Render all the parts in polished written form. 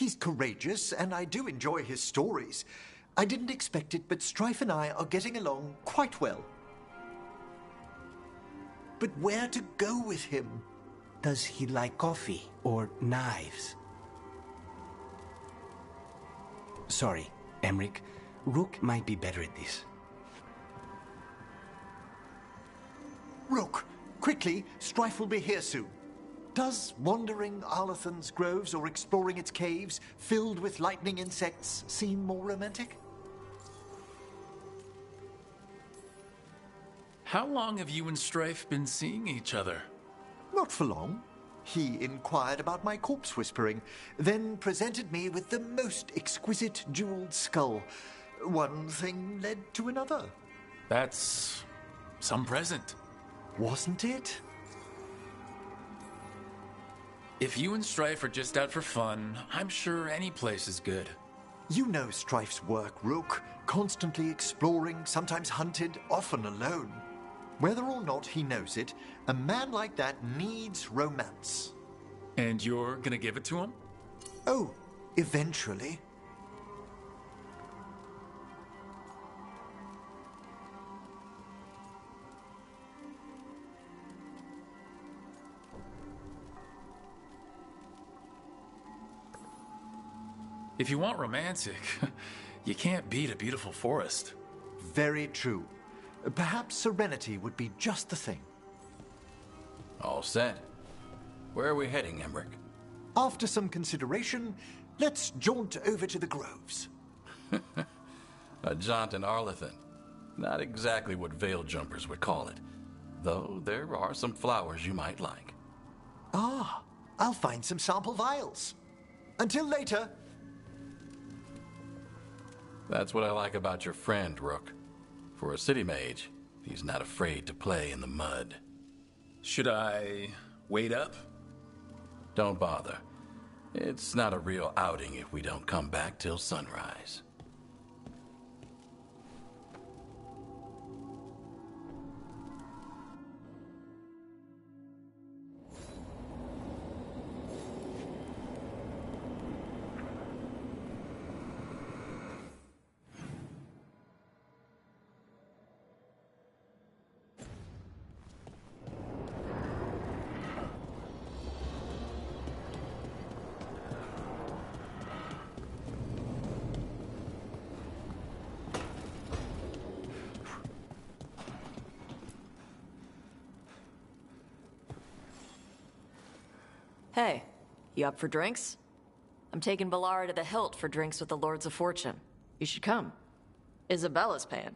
He's courageous, and I do enjoy his stories. I didn't expect it, but Strife and I are getting along quite well. But where to go with him? Does he like coffee or knives? Sorry, Emric. Rook might be better at this. Rook, quickly, Strife will be here soon. Does wandering Arlathan's groves or exploring its caves, filled with lightning insects, seem more romantic? How long have you and Strife been seeing each other? Not for long. He inquired about my corpse whispering, then presented me with the most exquisite jeweled skull. One thing led to another. That's some present. Wasn't it? If you and Strife are just out for fun, I'm sure any place is good. You know Strife's work, Rook. Constantly exploring, sometimes hunted, often alone. Whether or not he knows it, a man like that needs romance. And you're gonna give it to him? Oh, eventually. If you want romantic, you can't beat a beautiful forest. Very true. Perhaps serenity would be just the thing. All set. Where are we heading, Emric? After some consideration, let's jaunt over to the groves. A jaunt in Arlathan. Not exactly what veil jumpers would call it. Though there are some flowers you might like. Ah, I'll find some sample vials. Until later. That's what I like about your friend, Rook. For a city mage, he's not afraid to play in the mud. Should I wait up? Don't bother. It's not a real outing if we don't come back till sunrise. Hey, you up for drinks? I'm taking Valara to the Hilt for drinks with the Lords of Fortune. You should come. Isabella's paying.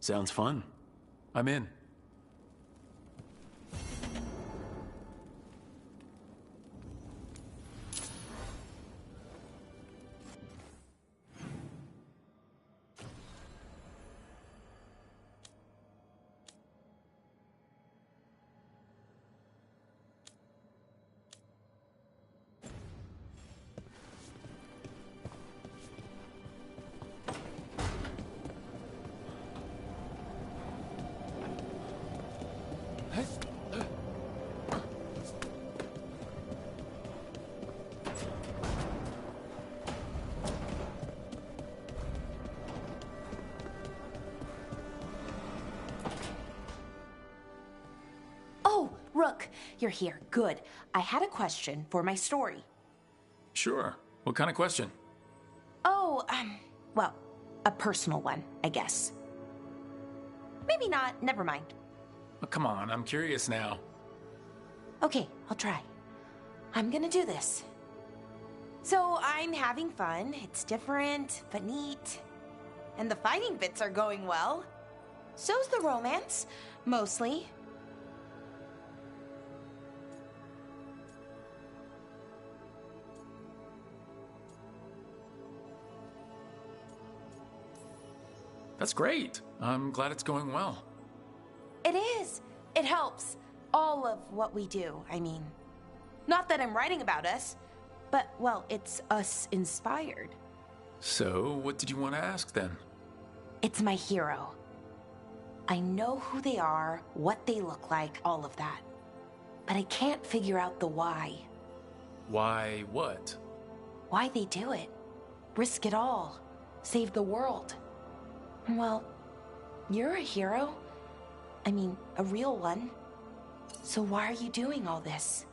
Sounds fun. I'm in. Rook, you're here. Good. I had a question for my story. Sure. What kind of question? Oh, well, a personal one, I guess. Maybe not. Never mind. Oh, come on, I'm curious now. Okay, I'll try. I'm gonna do this. So I'm having fun. It's different, but neat. And the fighting bits are going well. So's the romance, mostly. That's great. I'm glad it's going well. It is. It helps. All of what we do, I mean. Not that I'm writing about us, but, well, it's us inspired. So, what did you want to ask then? It's my hero. I know who they are, what they look like, all of that. But I can't figure out the why. Why what? why they do it. Risk it all. Save the world. Well, you're a hero. I mean, a real one. So why are you doing all this?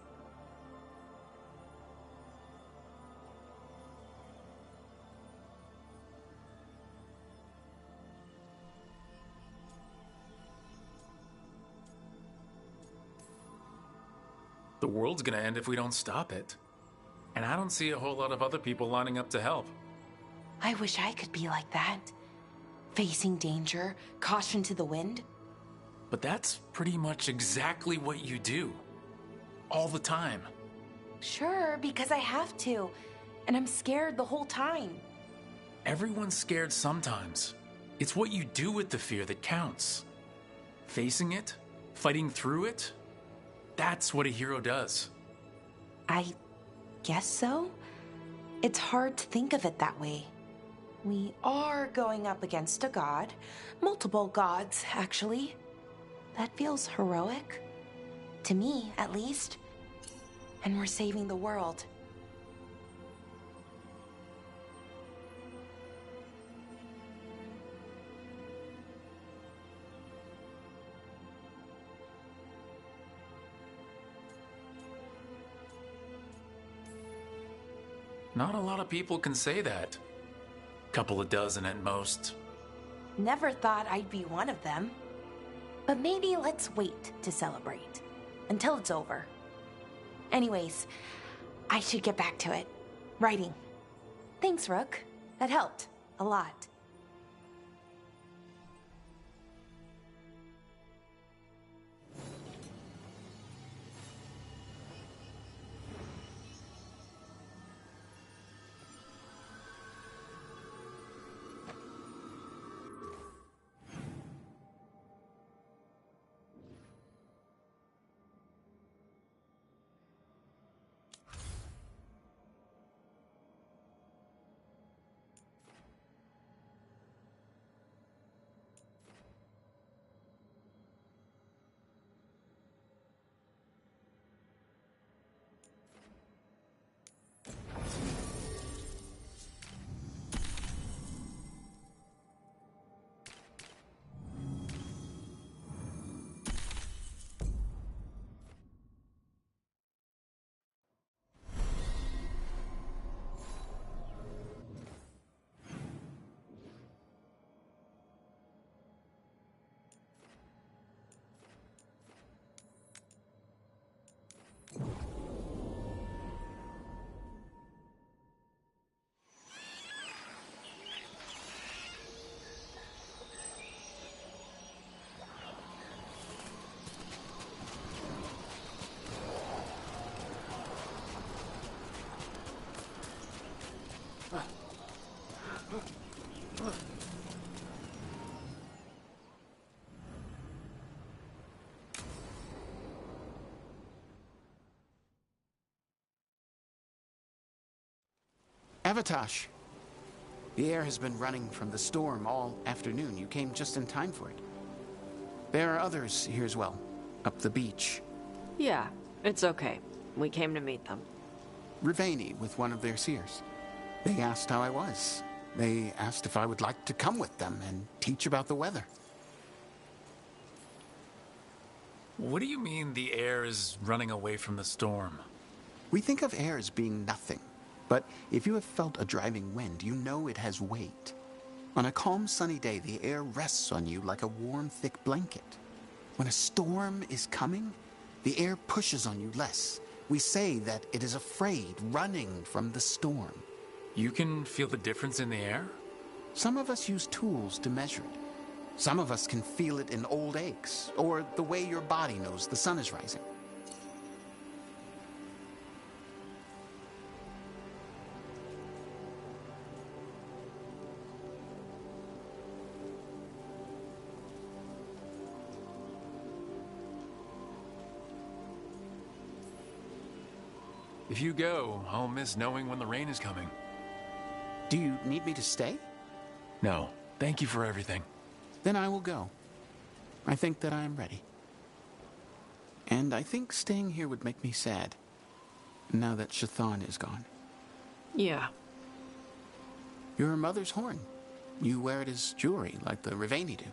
The world's gonna end if we don't stop it. And I don't see a whole lot of other people lining up to help. I wish I could be like that. Facing danger, caution to the wind. But that's pretty much exactly what you do. All the time. Sure, because I have to. And I'm scared the whole time. Everyone's scared sometimes. It's what you do with the fear that counts. Facing it, fighting through it, that's what a hero does. I guess so. It's hard to think of it that way. We are going up against a god. Multiple gods, actually. That feels heroic. To me, at least. And we're saving the world. Not a lot of people can say that. Couple of dozen at most. Never thought I'd be one of them. But maybe let's wait to celebrate. Until it's over. Anyways, I should get back to it. Writing. Thanks, Rook. That helped. A lot. Avatosh, the air has been running from the storm all afternoon. You came just in time for it. There are others here as well, up the beach. Yeah, it's okay. We came to meet them. Riveni with one of their seers. They asked how I was. They asked if I would like to come with them and teach about the weather. What do you mean the air is running away from the storm? We think of air as being nothing. But if you have felt a driving wind, you know it has weight. On a calm, sunny day, the air rests on you like a warm, thick blanket. When a storm is coming, the air pushes on you less. We say that it is afraid, running from the storm. You can feel the difference in the air? Some of us use tools to measure it. Some of us can feel it in old aches, or the way your body knows the sun is rising. If you go, I'll miss knowing when the rain is coming. Do you need me to stay? No, thank you for everything. Then I will go. I think that I am ready. And I think staying here would make me sad, now that Chthon is gone. Yeah. You're her mother's horn. You wear it as jewelry, like the Ravani do.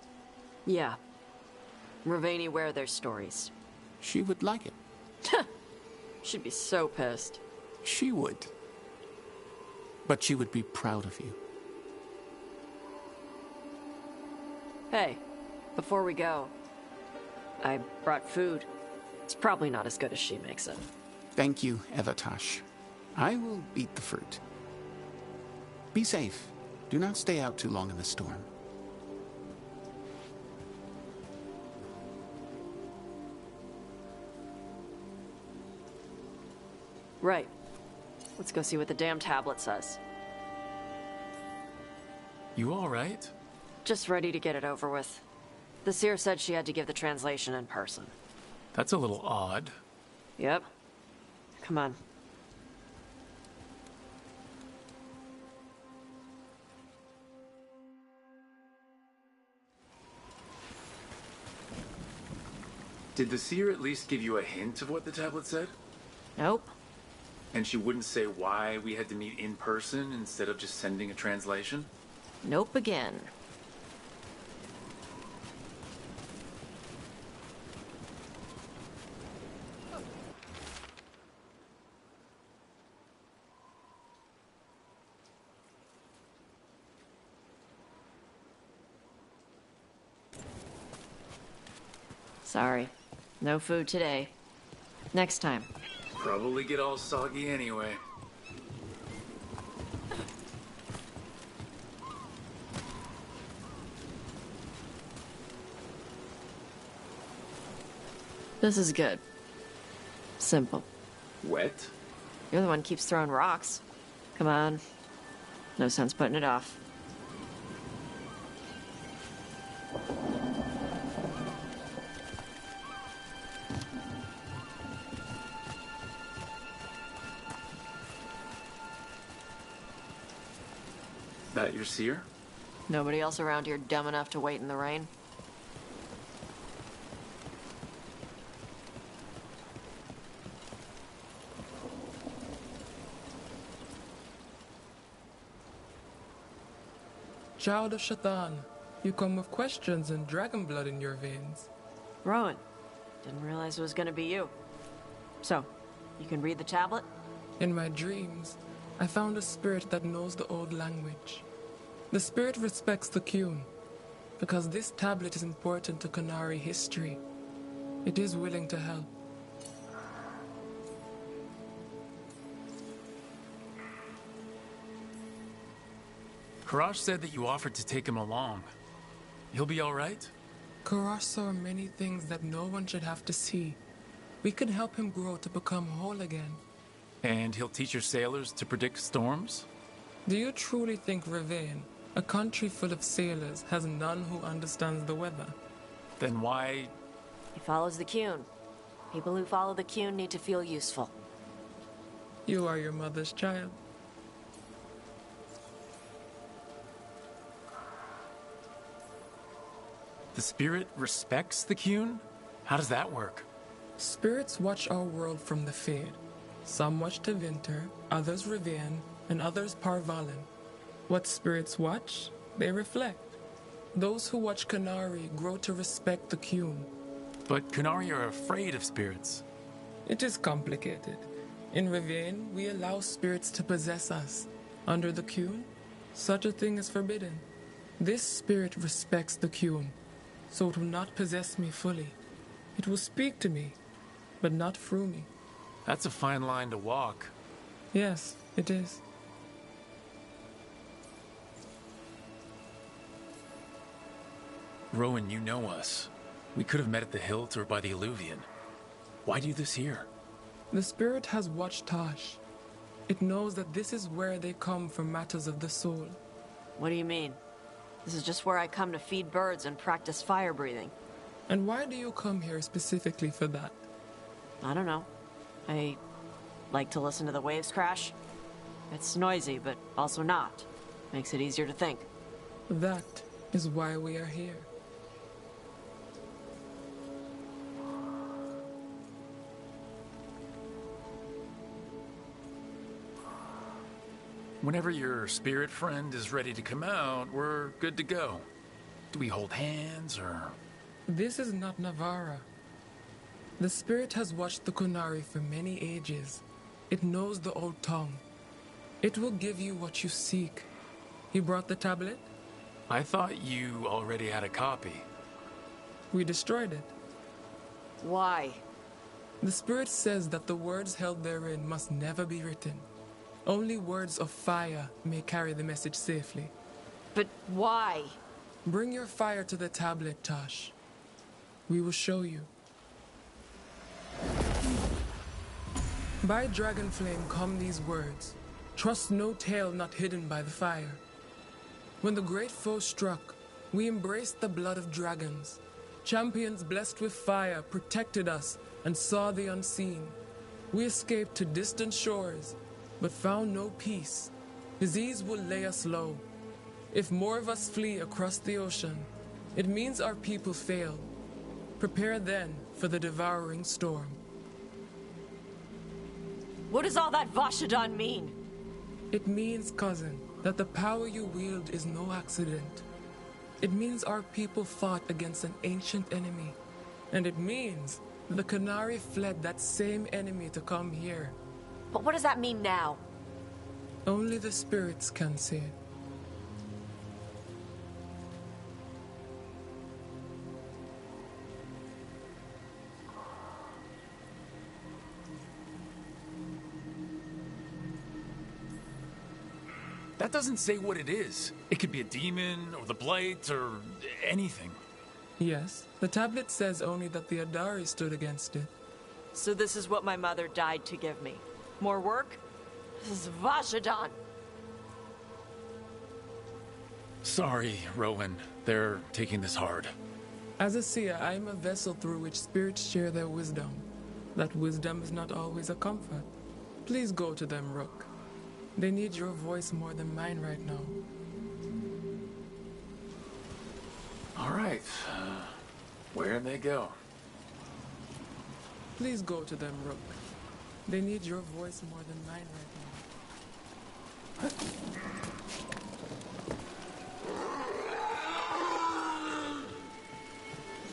Yeah. Ravani wear their stories. She would like it. She'd be so pissed. She would. But she would be proud of you. Hey, before we go, I brought food. It's probably not as good as she makes it. Thank you, Evatash. I will eat the fruit. Be safe. Do not stay out too long in the storm. Right. Let's go see what the damn tablet says. You all right? Just ready to get it over with. The seer said she had to give the translation in person. That's a little odd. Yep. Come on. Did the seer at least give you a hint of what the tablet said? Nope. And she wouldn't say why we had to meet in person instead of just sending a translation? Nope again. Sorry. No food today. Next time. Probably get all soggy anyway. This is good. Simple. Wet? You're the one who keeps throwing rocks. Come on. No sense putting it off. That your seer? Nobody else around here dumb enough to wait in the rain? Child of Shaitan, you come with questions and dragon blood in your veins. Rowan. Didn't realize it was gonna be you. So, you can read the tablet? In my dreams, I found a spirit that knows the old language. The spirit respects the Qun, because this tablet is important to Qunari history. It is willing to help. Karash said that you offered to take him along. He'll be all right? Karash saw many things that no one should have to see. We can help him grow to become whole again. And he'll teach your sailors to predict storms? Do you truly think Ravane, a country full of sailors, has none who understands the weather? Then why... He follows the Qun. People who follow the Qun need to feel useful. You are your mother's child. The spirit respects the Qun? How does that work? Spirits watch our world from the Fade. Some watch Tevinter, others Rivian, and others Parvalin. What spirits watch, they reflect. Those who watch Qunari grow to respect the Qun. But Qunari are afraid of spirits. It is complicated. In Rivian, we allow spirits to possess us. Under the Qun, such a thing is forbidden. This spirit respects the Qun, so it will not possess me fully. It will speak to me, but not through me. That's a fine line to walk. Yes, it is. Rowan, you know us. We could have met at the hilt or by the Alluvion. Why do this here? The spirit has watched Tosh. It knows that this is where they come for matters of the soul. What do you mean? This is just where I come to feed birds and practice fire breathing. And why do you come here specifically for that? I don't know. I like to listen to the waves crash. It's noisy, but also not. Makes it easier to think. That is why we are here. Whenever your spirit friend is ready to come out, we're good to go. Do we hold hands, or...? This is not Navara. The spirit has watched the Kunari for many ages. It knows the old tongue. It will give you what you seek. He brought the tablet? I thought you already had a copy. We destroyed it. Why? The spirit says that the words held therein must never be written. Only words of fire may carry the message safely. But why? Bring your fire to the tablet, Tosh. We will show you. By dragon flame come these words. Trust no tale not hidden by the fire. When the great foe struck, we embraced the blood of dragons. Champions blessed with fire protected us and saw the unseen. We escaped to distant shores, but found no peace. Disease will lay us low. If more of us flee across the ocean, it means our people fail. Prepare then for the devouring storm. What does all that Vashadan mean? It means, cousin, that the power you wield is no accident. It means our people fought against an ancient enemy. And it means the Kunari fled that same enemy to come here. But what does that mean now? Only the spirits can say. That doesn't say what it is. It could be a demon, or the Blight, or anything. Yes, the tablet says only that the Adari stood against it. So this is what my mother died to give me. More work? This is Vashadan. Sorry, Rowan. They're taking this hard. As a seer, I am a vessel through which spirits share their wisdom. That wisdom is not always a comfort. Please go to them, Rook. They need your voice more than mine right now. All right. Where'd they go? Please go to them, Rook. They need your voice more than mine right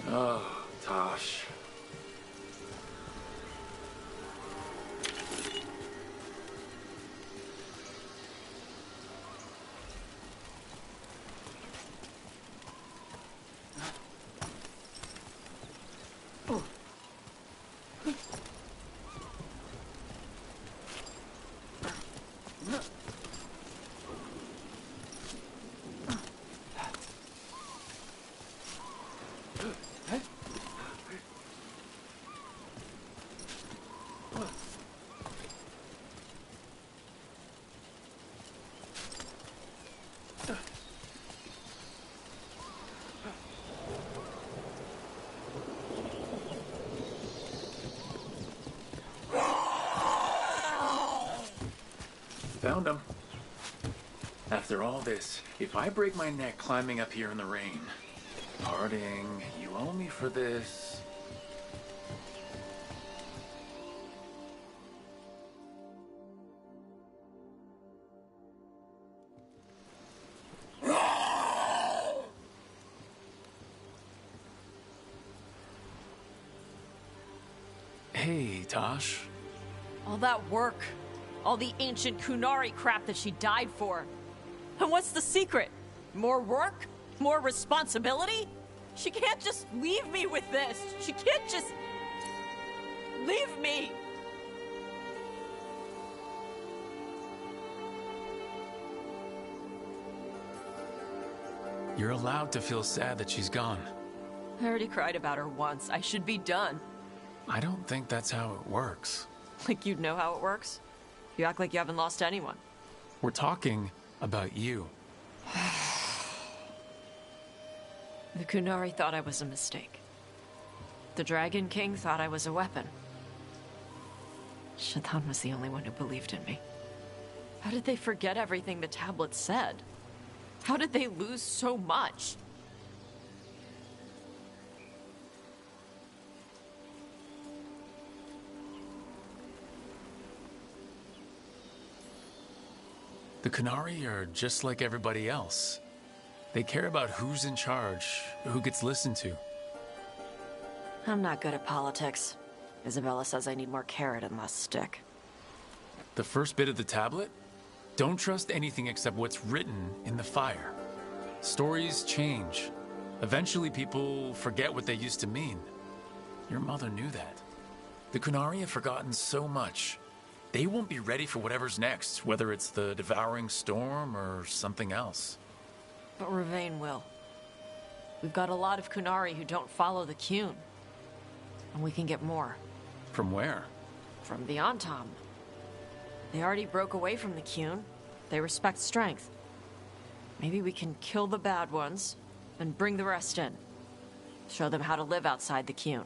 now. Oh, Tosh. Found him. After all this, if I break my neck climbing up here in the rain, Harding, you owe me for this. Hey, Tosh. All that work. All the ancient Kunari crap that she died for. And what's the secret? More work? More responsibility? She can't just leave me with this. She can't just... leave me. You're allowed to feel sad that she's gone. I already cried about her once. I should be done. I don't think that's how it works. Like you'd know how it works? You act like you haven't lost anyone. We're talking about you. The Kunari thought I was a mistake. The Dragon King thought I was a weapon. Shaitan was the only one who believed in me. How did they forget everything the tablet said? How did they lose so much? The The Kunari are just like everybody else. They care about who's in charge, who gets listened to. I'm not good at politics. Isabella says I need more carrot and less stick. The first bit of the tablet? Don't trust anything except what's written in the fire. Stories change. Eventually people forget what they used to mean. Your mother knew that. The Kunari have forgotten so much. They won't be ready for whatever's next, whether it's the devouring storm or something else. But Ravain will. We've got a lot of Kunari who don't follow the Qun. And we can get more. From where? From the Antam. They already broke away from the Qun. They respect strength. Maybe we can kill the bad ones and bring the rest in. Show them how to live outside the Qun.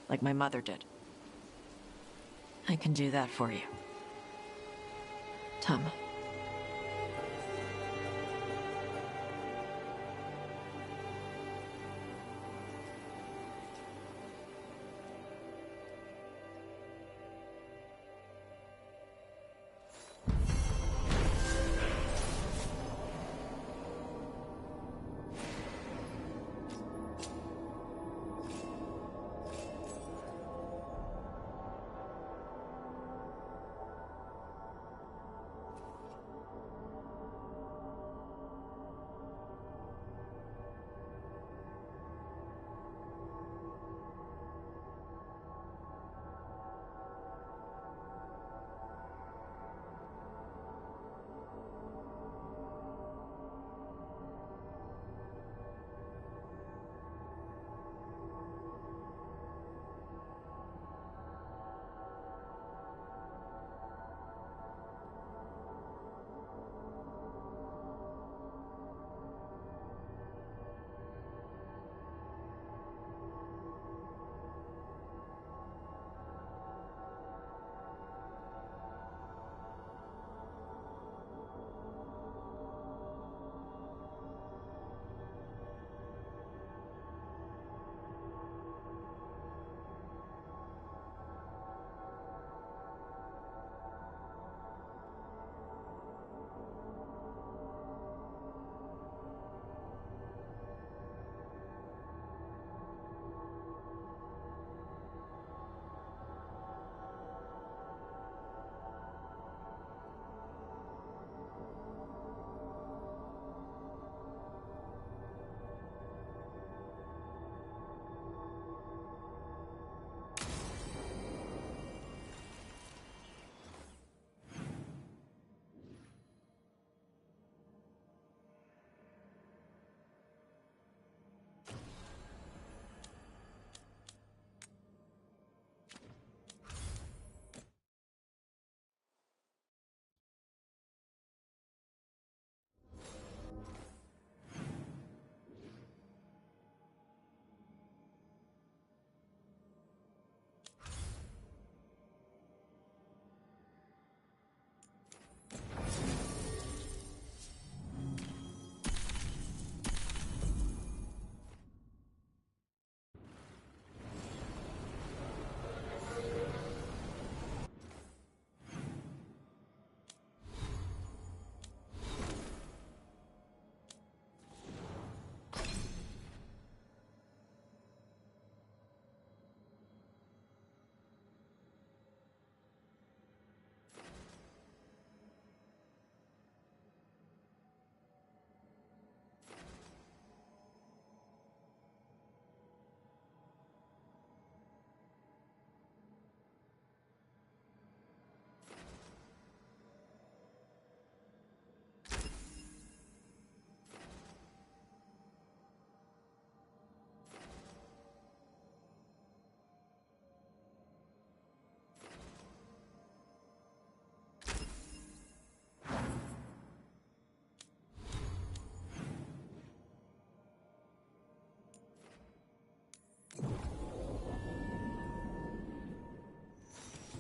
Like my mother did. I can do that for you. Tama.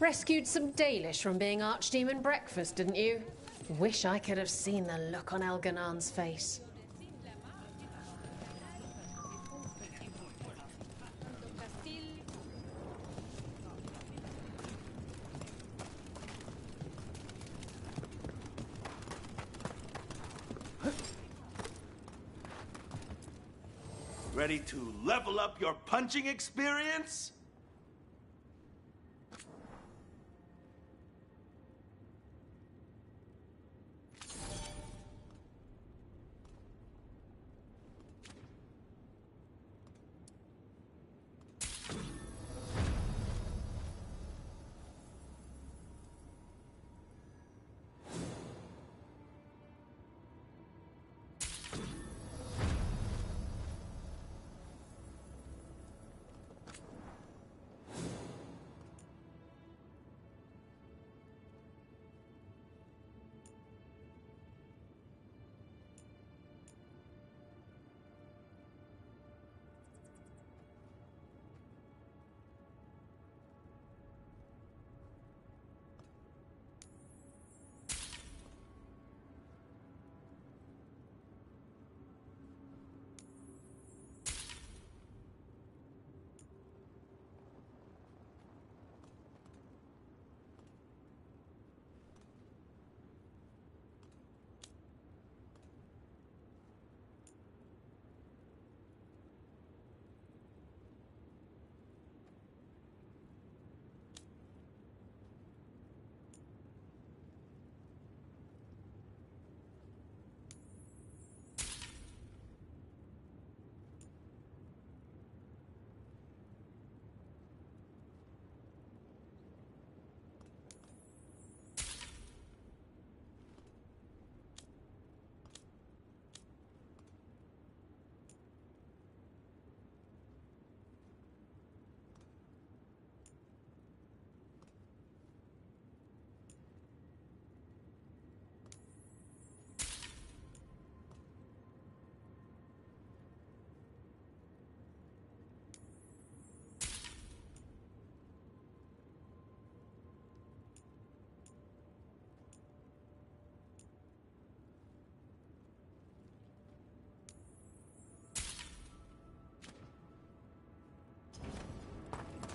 Rescued some Dalish from being Archdemon breakfast, didn't you? Wish I could have seen the look on Elganan's face. Ready to level up your punching experience?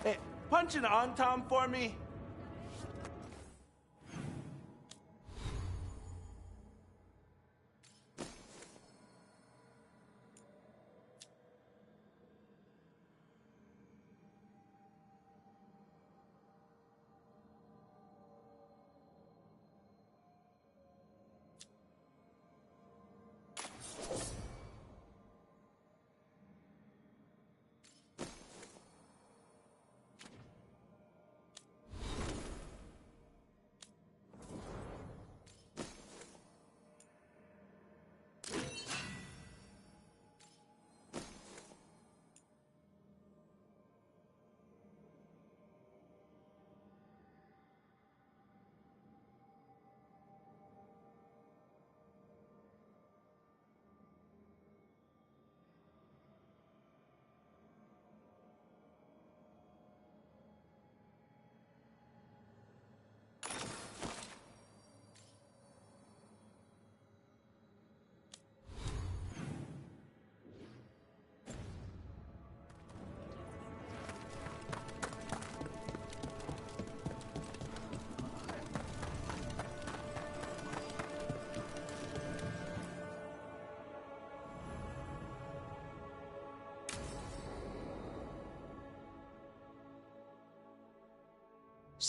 Hey, punch an on-tom for me.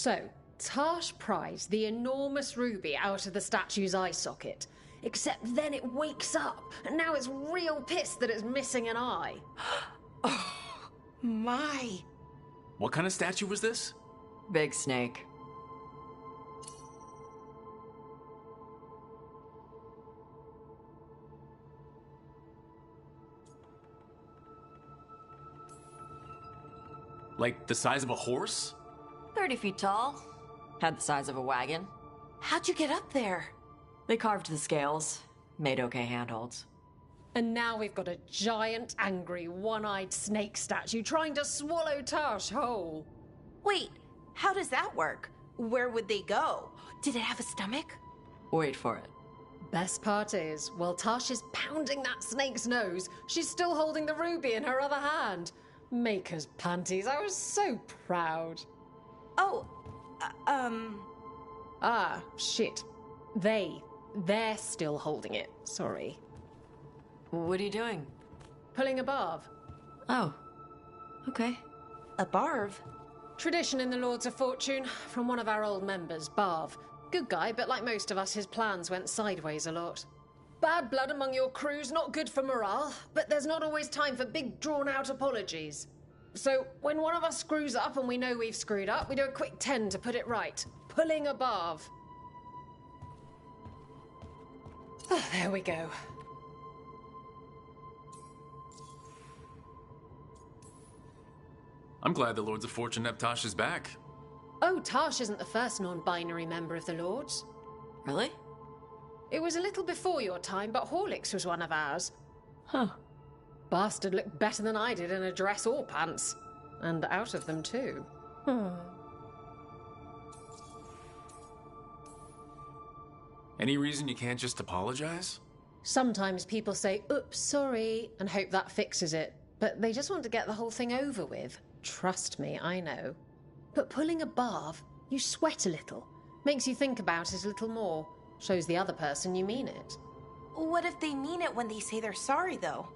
So, Tarsh pries the enormous ruby out of the statue's eye socket. Except then it wakes up, and now it's real pissed that it's missing an eye. Oh, my. What kind of statue was this? Big snake. Like the size of a horse? 30 feet tall. Had the size of a wagon. How'd you get up there? They carved the scales. Made okay handholds. And now we've got a giant, angry, one-eyed snake statue trying to swallow Tarsh whole. Wait, how does that work? Where would they go? Did it have a stomach? Wait for it. Best part is, while Tarsh is pounding that snake's nose, she's still holding the ruby in her other hand. Maker's panties, I was so proud. Oh, Ah, shit. They're still holding it. Sorry. What are you doing? Pulling a barb. Oh. Okay. A barv? Tradition in the Lords of Fortune, from one of our old members, Barv. Good guy, but like most of us, his plans went sideways a lot. Bad blood among your crew's not good for morale, but there's not always time for big, drawn-out apologies. So, when one of us screws up and we know we've screwed up, we do a quick 10 to put it right. Pulling a Barv. Oh, there we go. I'm glad the Lords of Fortune have Tasha's back. Oh, Tash isn't the first non-binary member of the Lords. Really? It was a little before your time, but Horlicks was one of ours. Huh. Bastard looked better than I did in a dress or pants. And out of them, too. Any reason you can't just apologize? Sometimes people say, oops, sorry, and hope that fixes it. But they just want to get the whole thing over with. Trust me, I know. But pulling a barv, you sweat a little. Makes you think about it a little more. Shows the other person you mean it. What if they mean it when they say they're sorry, though?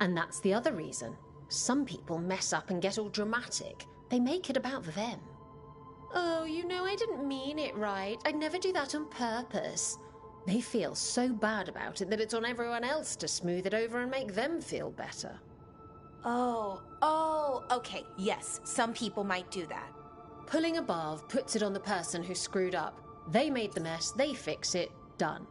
And that's the other reason. Some people mess up and get all dramatic. They make it about them. Oh, you know, I didn't mean it right. I'd never do that on purpose. They feel so bad about it that it's on everyone else to smooth it over and make them feel better. Oh, okay, yes, some people might do that. Pulling a barv puts it on the person who screwed up. They made the mess, they fix it, done.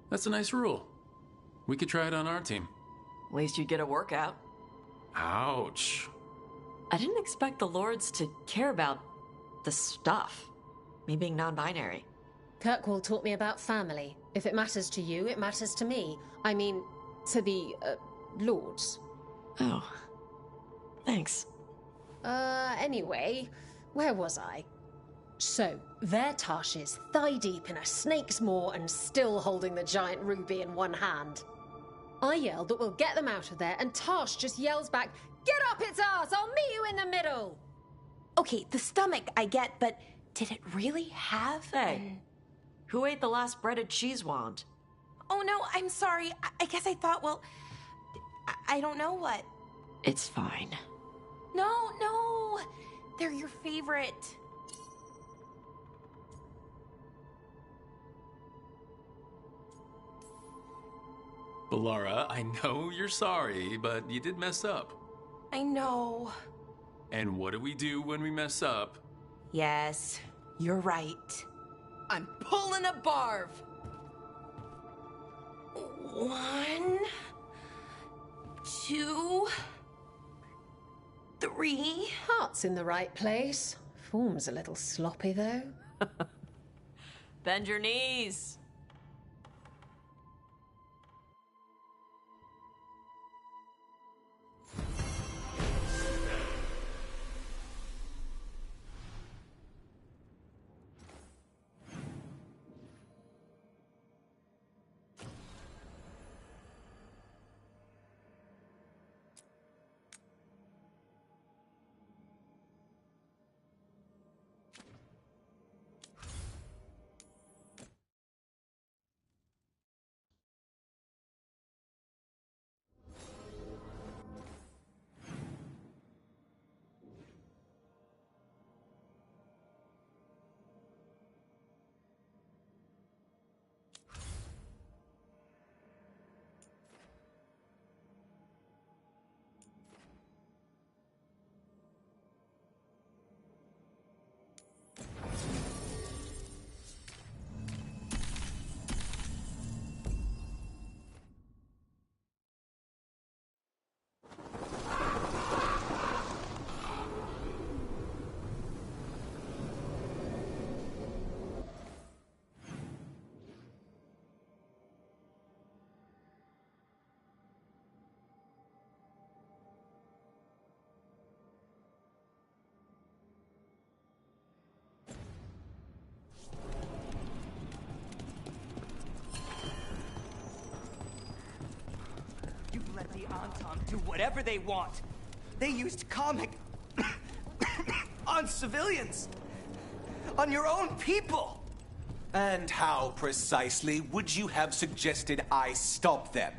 That's a nice rule. We could try it on our team. At least you'd get a workout. Ouch. I didn't expect the Lords to care about the stuff. Me being non-binary. Kirkwall taught me about family. If it matters to you, it matters to me. I mean, to the, Lords. Oh. Thanks. Anyway, where was I? So, there Tash is, thigh-deep in a snake's maw and still holding the giant ruby in one hand. I yell that we'll get them out of there, and Tash just yells back, "Get up its ass! I'll meet you in the middle!" Okay, the stomach I get, but did it really have Hey, who ate the last breaded cheese wand? Oh no, I'm sorry. I guess I thought, well, I don't know what. It's fine. No, they're your favorite. Balara, I know you're sorry, but you did mess up. I know. And what do we do when we mess up? Yes, you're right. I'm pulling a barv. 1, 2, 3. Heart's in the right place. Form's a little sloppy, though. Bend your knees. You let the Anton do whatever they want. They used comic on civilians. on your own people. And how precisely would you have suggested I stop them?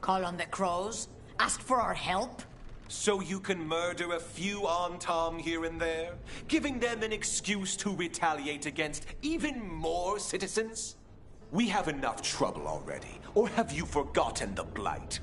Call on the crows? Ask for our help? So you can murder a few Tom here and there, giving them an excuse to retaliate against even more citizens? We have enough trouble already, or have you forgotten the Blight?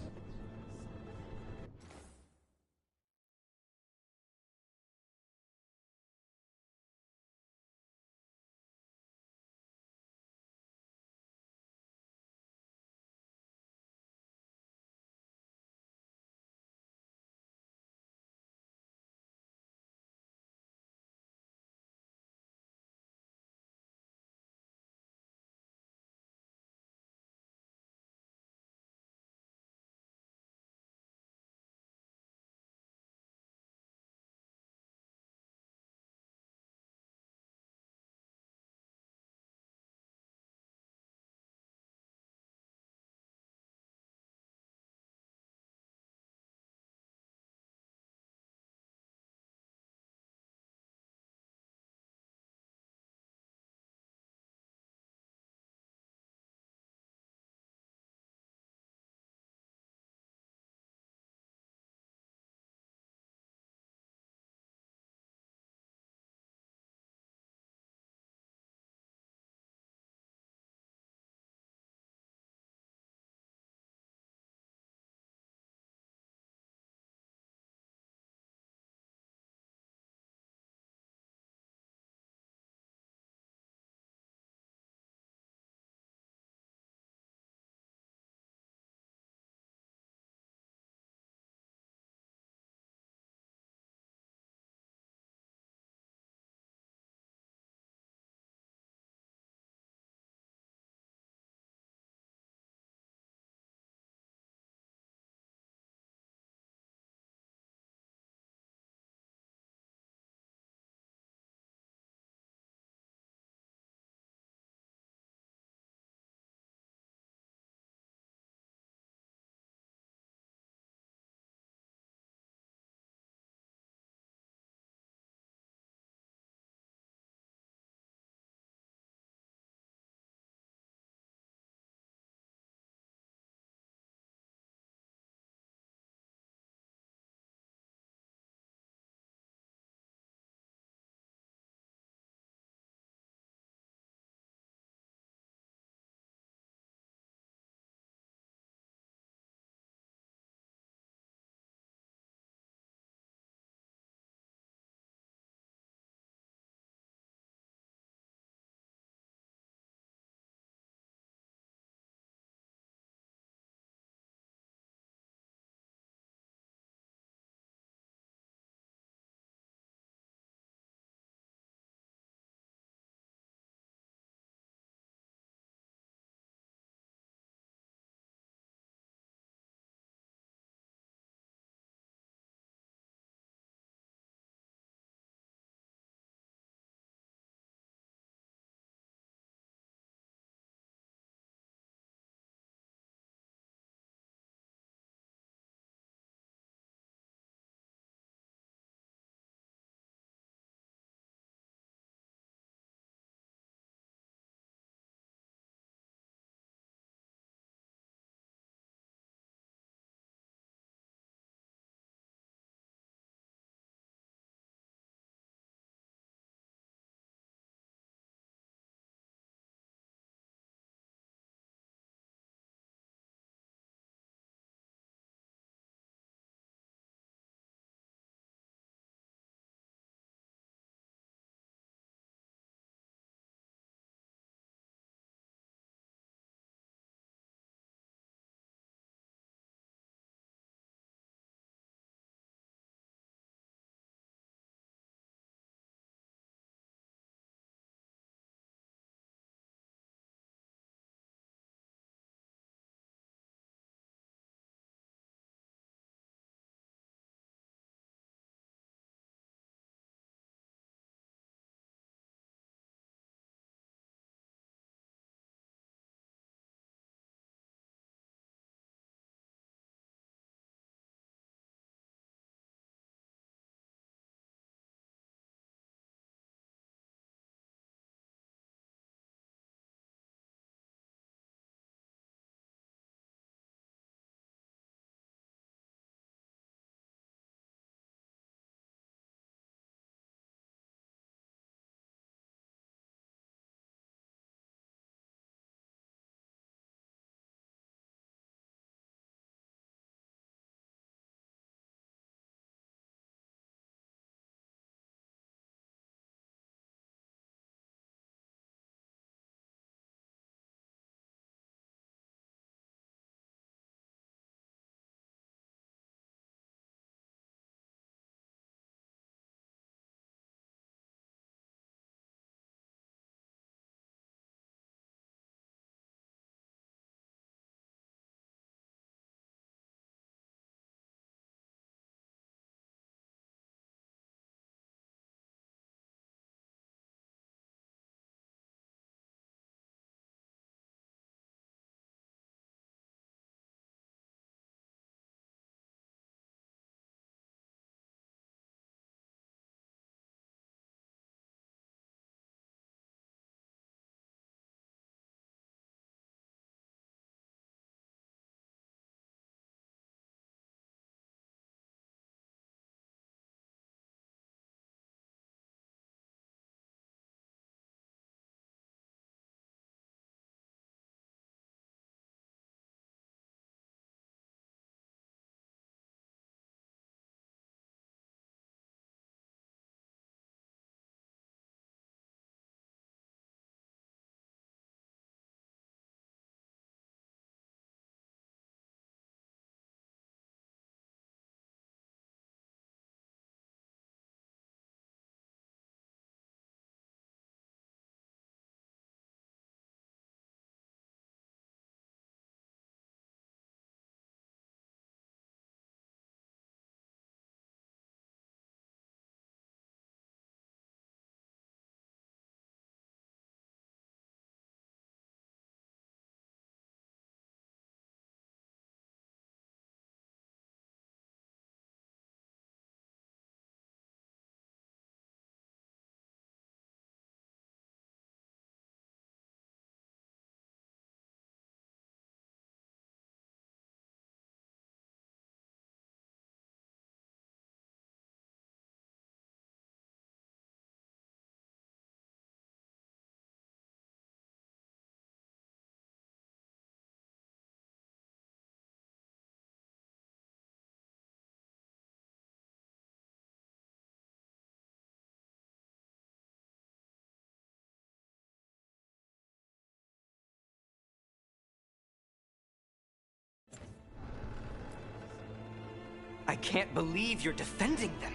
I can't believe you're defending them.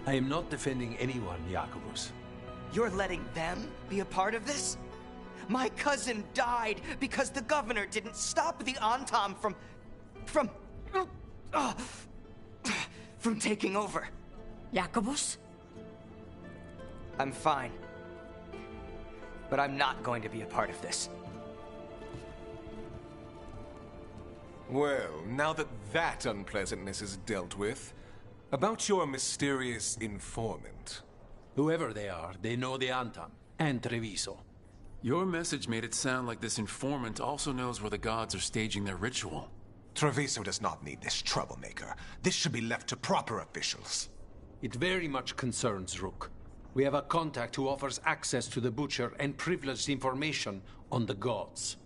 I am not defending anyone, Jacobus. You're letting them be a part of this? My cousin died because the governor didn't stop the Antam from taking over. Jacobus? I'm fine. But I'm not going to be a part of this. Well, now that that unpleasantness is dealt with, about your mysterious informant. Whoever they are, they know the Antam and Treviso. Your message made it sound like this informant also knows where the gods are staging their ritual. Treviso does not need this troublemaker. This should be left to proper officials. It very much concerns Rook. We have a contact who offers access to the Butcher and privileged information on the gods.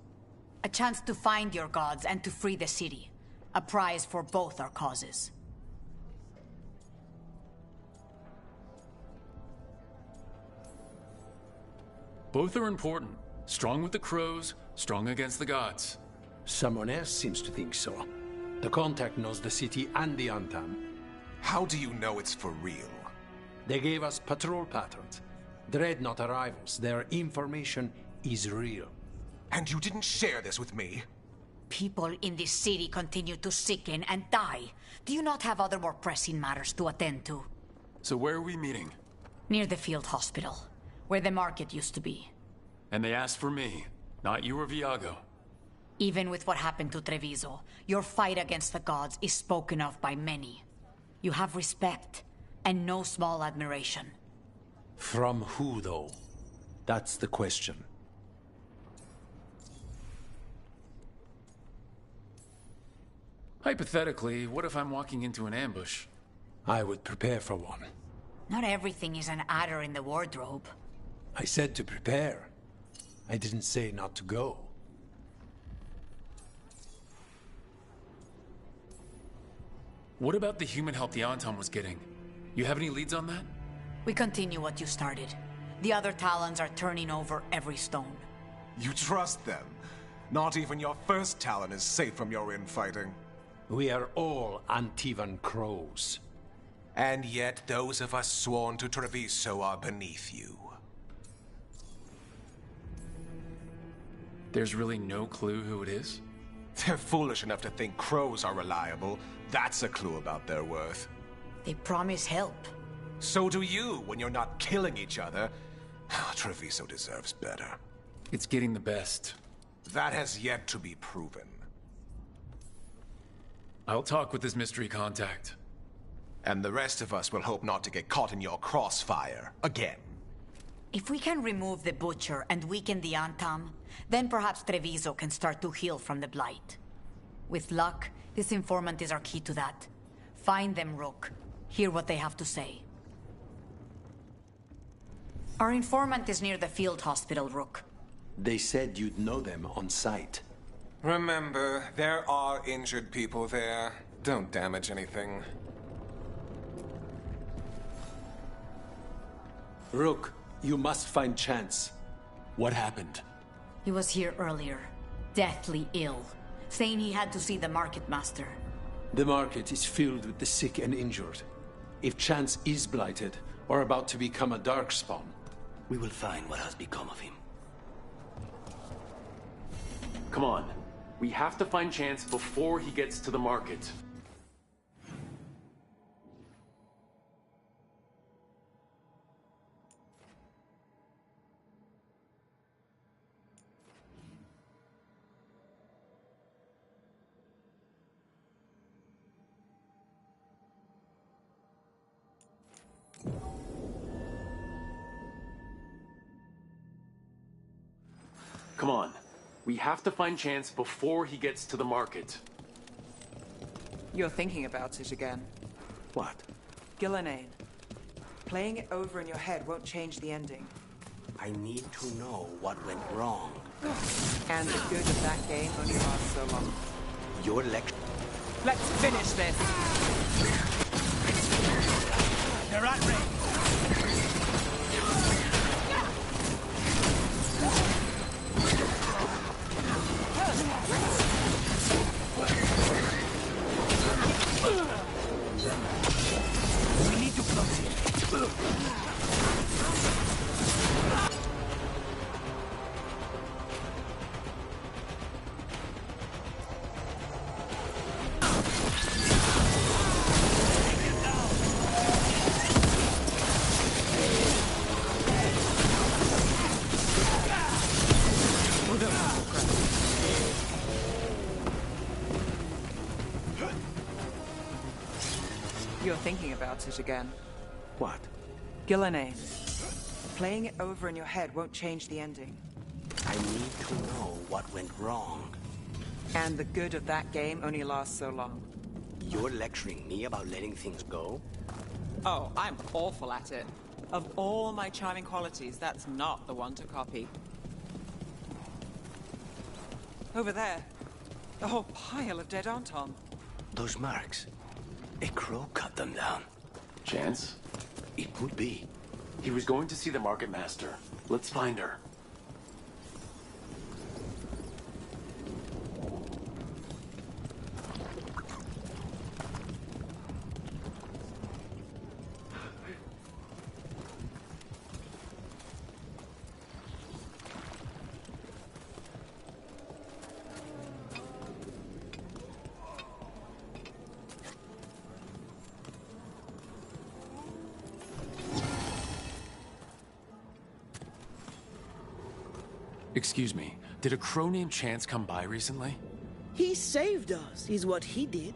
A chance to find your gods and to free the city. A prize for both our causes. Both are important. Strong with the crows, strong against the gods. Someone else seems to think so. The contact knows the city and the Antam. How do you know it's for real? They gave us patrol patterns. Dreadnought arrivals. Their information is real. And you didn't share this with me? People in this city continue to sicken and die. Do you not have other more pressing matters to attend to? So where are we meeting? Near the field hospital, where the market used to be. And they asked for me, not you or Viago. Even with what happened to Treviso, your fight against the gods is spoken of by many. You have respect, and no small admiration. From who, though? That's the question. Hypothetically, what if I'm walking into an ambush? I would prepare for one. Not everything is an adder in the wardrobe. I said to prepare. I didn't say not to go. What about the human help the Anton was getting? You have any leads on that? We continue what you started. The other Talons are turning over every stone. You trust them? Not even your first Talon is safe from your infighting. We are all Antivan crows. And yet those of us sworn to Treviso are beneath you. There's really no clue who it is? They're foolish enough to think crows are reliable. That's a clue about their worth. They promise help. So do you when you're not killing each other. Treviso deserves better. It's getting the best. That has yet to be proven. I'll talk with this mystery contact. And the rest of us will hope not to get caught in your crossfire again. If we can remove the Butcher and weaken the Antam, then perhaps Treviso can start to heal from the Blight. With luck, this informant is our key to that. Find them, Rook. Hear what they have to say. Our informant is near the field hospital, Rook. They said you'd know them on sight. Remember, there are injured people there. Don't damage anything. Rook, you must find Chance. What happened? He was here earlier, deathly ill, saying he had to see the market master. The market is filled with the sick and injured. If Chance is blighted, or about to become a darkspawn, we will find what has become of him. Come on. We have to find Chance before he gets to the market. Come on. We have to find Chance before he gets to the market. You're thinking about it again. What? Gillenane. Playing it over in your head won't change the ending. I need to know what went wrong. And the good of that game only lasts so long. Your lecture. Let's finish this! They're at range! You're thinking about it again. What? Gillenane. Playing it over in your head won't change the ending. I need to know what went wrong. And the good of that game only lasts so long. You're lecturing me about letting things go? Oh, I'm awful at it. Of all my charming qualities, that's not the one to copy. Over there, a whole pile of dead Antom. Those marks. A crow cut them down. Chance? It would be. He was going to see the market master. Let's find her. Excuse me, did a crow named Chance come by recently? He saved us, is what he did.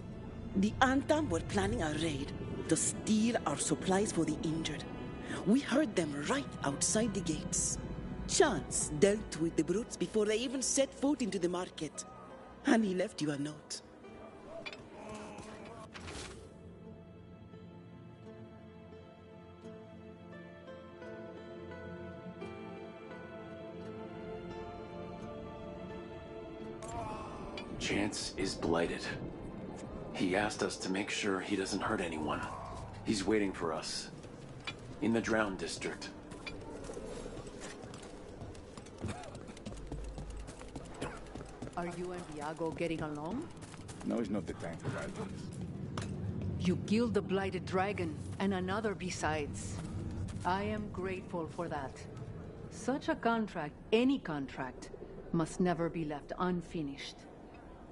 The Antam were planning a raid to steal our supplies for the injured. We heard them right outside the gates. Chance dealt with the brutes before they even set foot into the market. And he left you a note. Chance is blighted. He asked us to make sure he doesn't hurt anyone. He's waiting for us. In the Drowned District. Are you and Viago getting along? No, it's not the time for arguments. You killed the blighted dragon, and another besides. I am grateful for that. Such a contract, any contract, must never be left unfinished.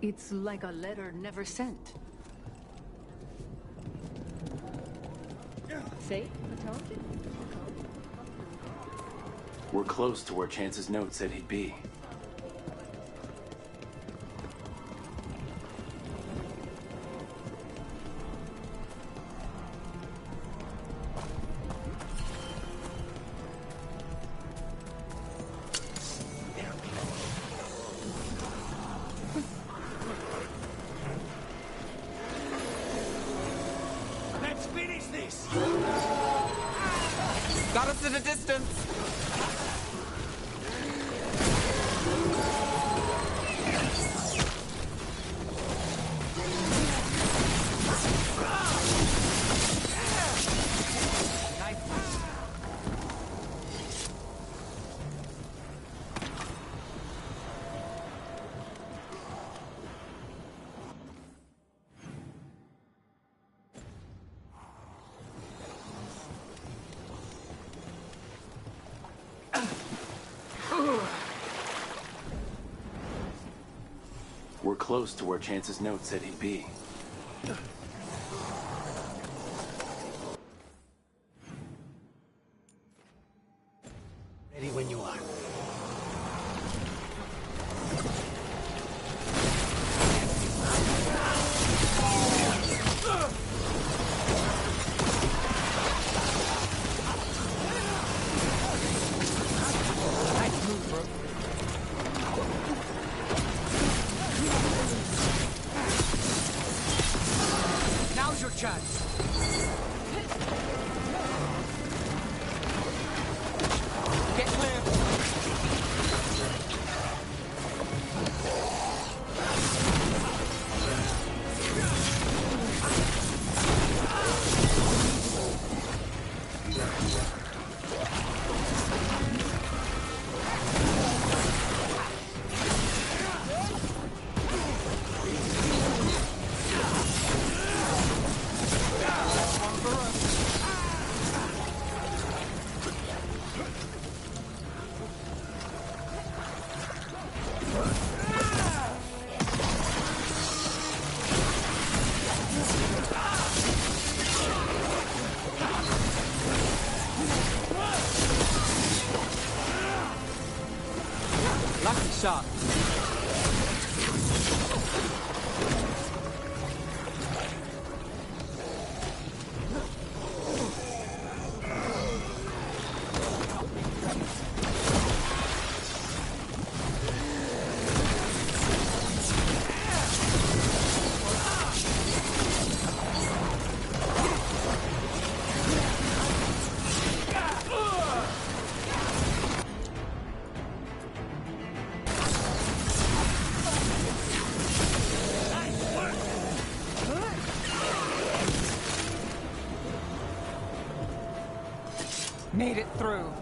It's like a letter never sent. Say, Matonji? We're close to where Chance's note said he'd be. Let's finish this! Got us at a distance! We're close to where Chance's note said he'd be. Ready when you are. Nice move, bro. Now's your chance. Get clear. Lucky shot. Made it through.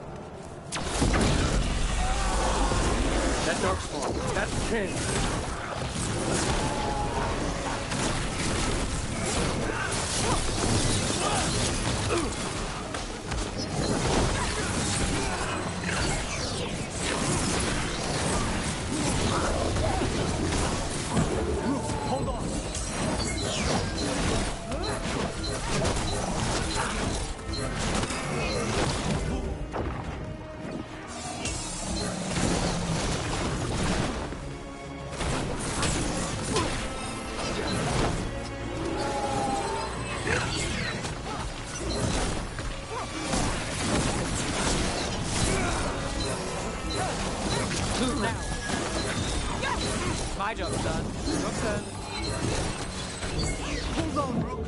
That darkspawn, that's King. Hold on. My job's done. Your turn. Hold on, Rook.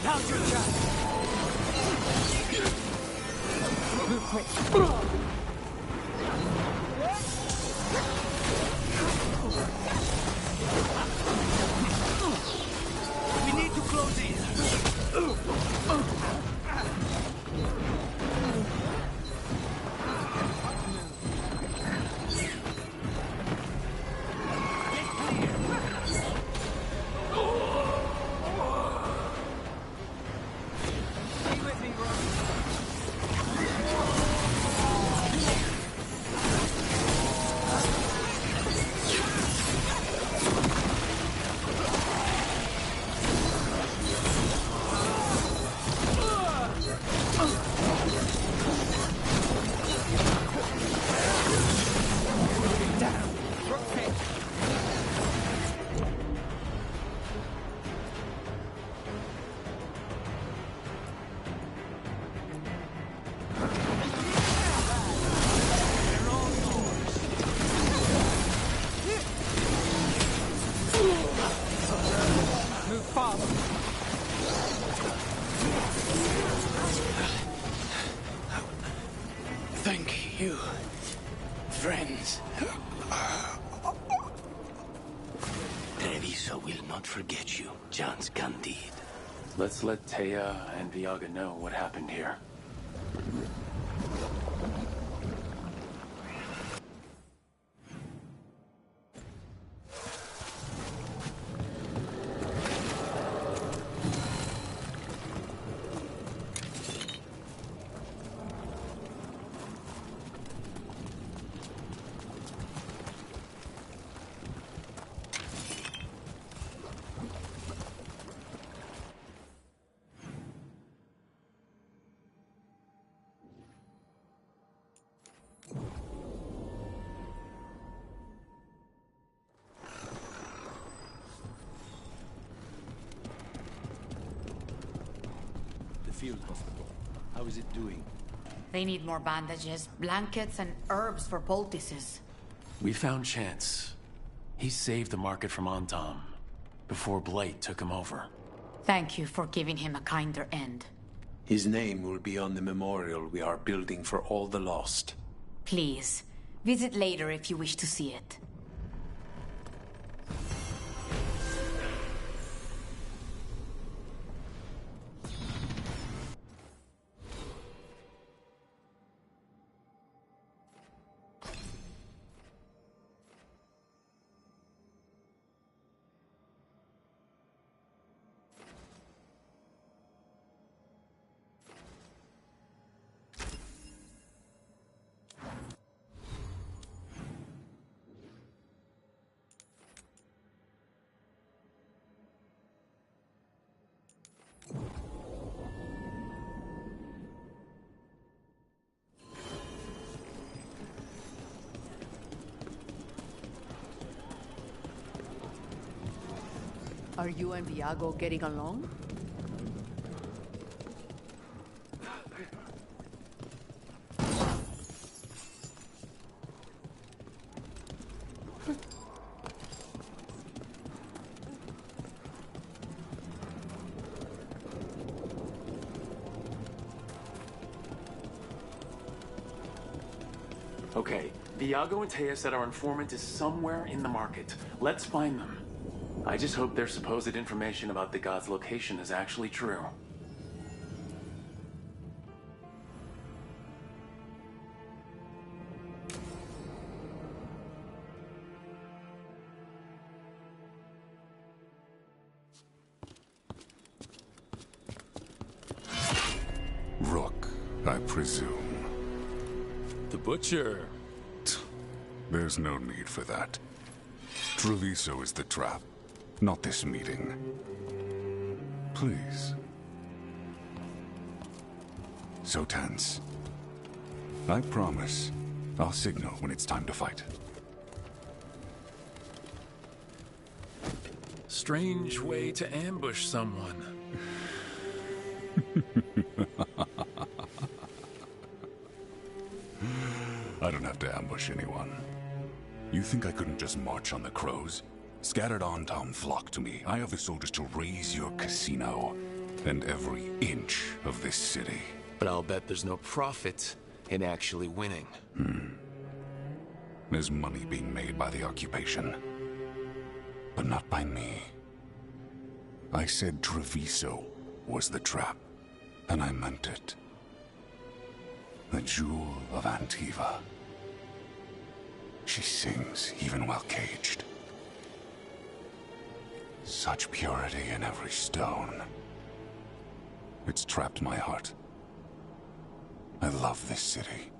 Now's your chance. Move quick. We need to close in. Move fast. Thank you, friends. Treviso will not forget you, John's Candide. Let's let Taya and Viaga know what happened here. Field hospital. How is it doing? They need more bandages, blankets, and herbs for poultices. We found Chance. He saved the market from Antam before Blight took him over. Thank you for giving him a kinder end. His name will be on the memorial we are building for all the lost. Please, visit later if you wish to see it. Are you and Viago getting along? Okay, Viago and Taya said our informant is somewhere in the market. Let's find them. I just hope their supposed information about the god's location is actually true. Rook, I presume. The Butcher. There's no need for that. Treviso is the trap, not this meeting. Please. So tense. I promise, I'll signal when it's time to fight. Strange way to ambush someone. I don't have to ambush anyone. You think I couldn't just march on the crows? Scattered Antom flock to me. I have the soldiers to raise your casino and every inch of this city. But I'll bet there's no profit in actually winning. There's money being made by the occupation, but not by me. I said Treviso was the trap, and I meant it. The Jewel of Antiva. She sings even while caged. Such purity in every stone. It's trapped my heart. I love this city.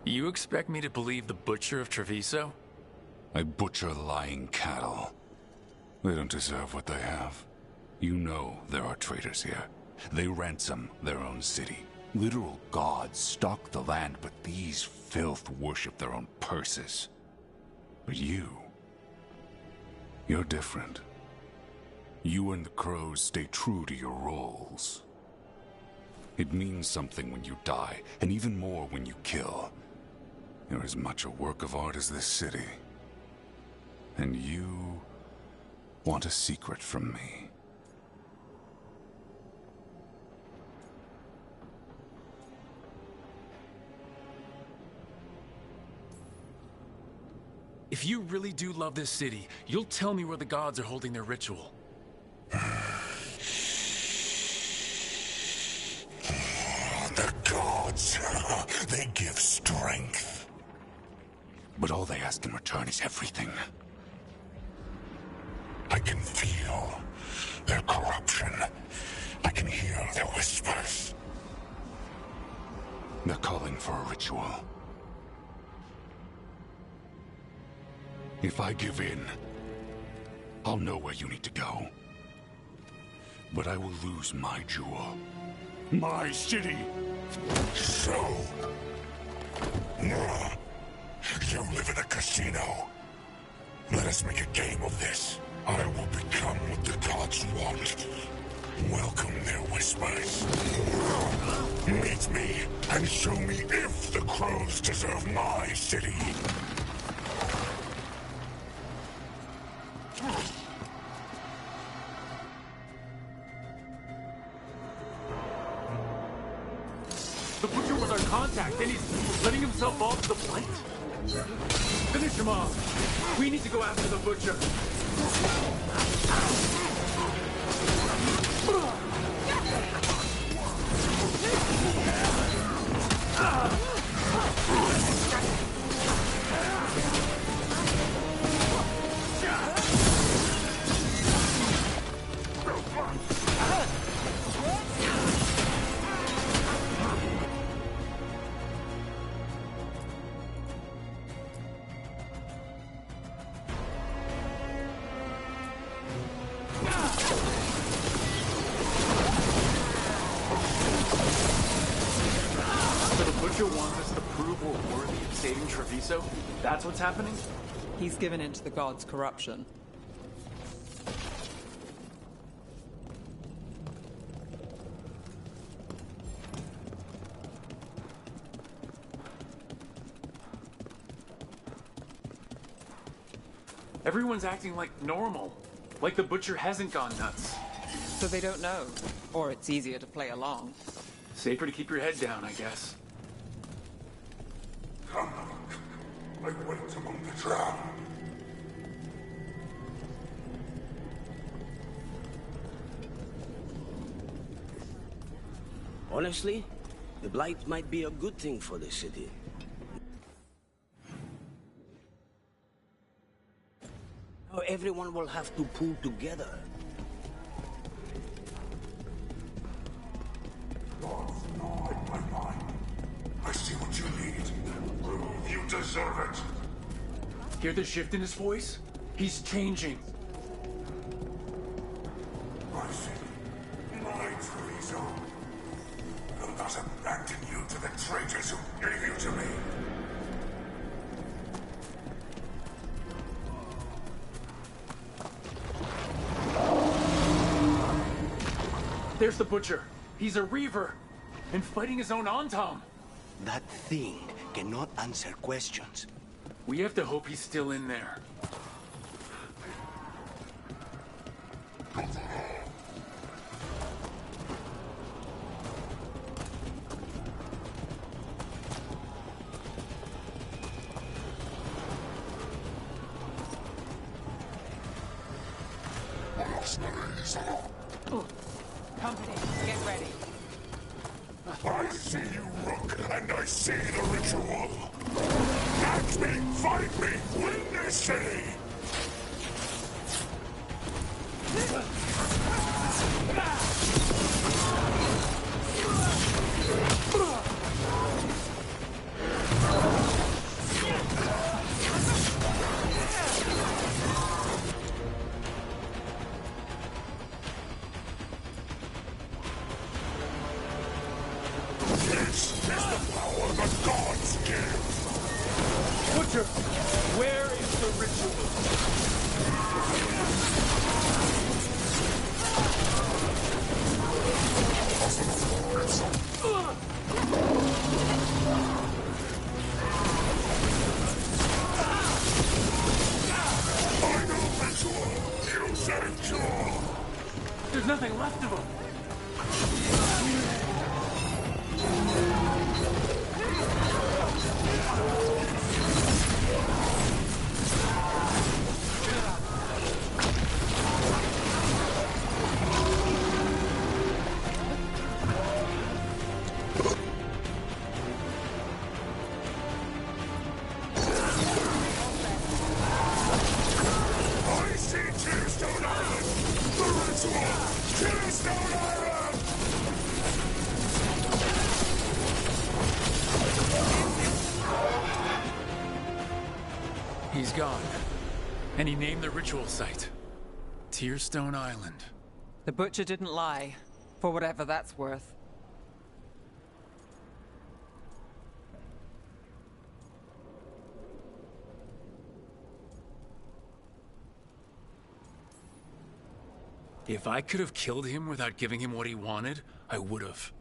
You expect me to believe the Butcher of Treviso? I butcher lying cattle. They don't deserve what they have. You know there are traitors here. They ransom their own city. Literal gods stalk the land, but these filth worship their own purses. But you're different. You and the crows stay true to your roles. It means something when you die, and even more when you kill. You're as much a work of art as this city. And you want a secret from me. If you really do love this city, you'll tell me where the gods are holding their ritual. The gods, they give strength. But all they ask in return is everything. I can feel their corruption. I can hear their whispers. They're calling for a ritual. If I give in, I'll know where you need to go. But I will lose my jewel. My city! So... you live in a casino. Let us make a game of this. I will become what the gods want. Welcome their whispers. Meet me and show me if the crows deserve my city. The Butcher was our contact, and he's letting himself fall to the blight. Finish him off. We need to go after the Butcher. Wants us to prove we're worthy of saving Treviso? That's what's happening? He's given in to the gods' corruption. Everyone's acting like normal. Like the butcher hasn't gone nuts. So they don't know. Or it's easier to play along. Safer to keep your head down, I guess. Come, I wait among the drowned. Honestly, the Blight might be a good thing for the city. Now everyone will have to pull together. I see what you need. Prove you deserve it. Hear the shift in his voice? He's changing. I see. My Treviso. Will not abandon you to the traitors who gave you to me. There's the butcher. He's a reaver. And fighting his own Antam. That thing cannot answer questions. We have to hope he's still in there. Oh. Company, get ready. I see you, Rook, and I see the ritual. Catch me, fight me, win this city! This is the power the gods give! Butcher, where is the ritual? Final ritual! Use and cure! There's nothing left of him. I see Tearstone Island! The ritual! Tearstone Island! He's gone. And he named the ritual site. Tearstone Island. The butcher didn't lie. For whatever that's worth. If I could have killed him without giving him what he wanted, I would have.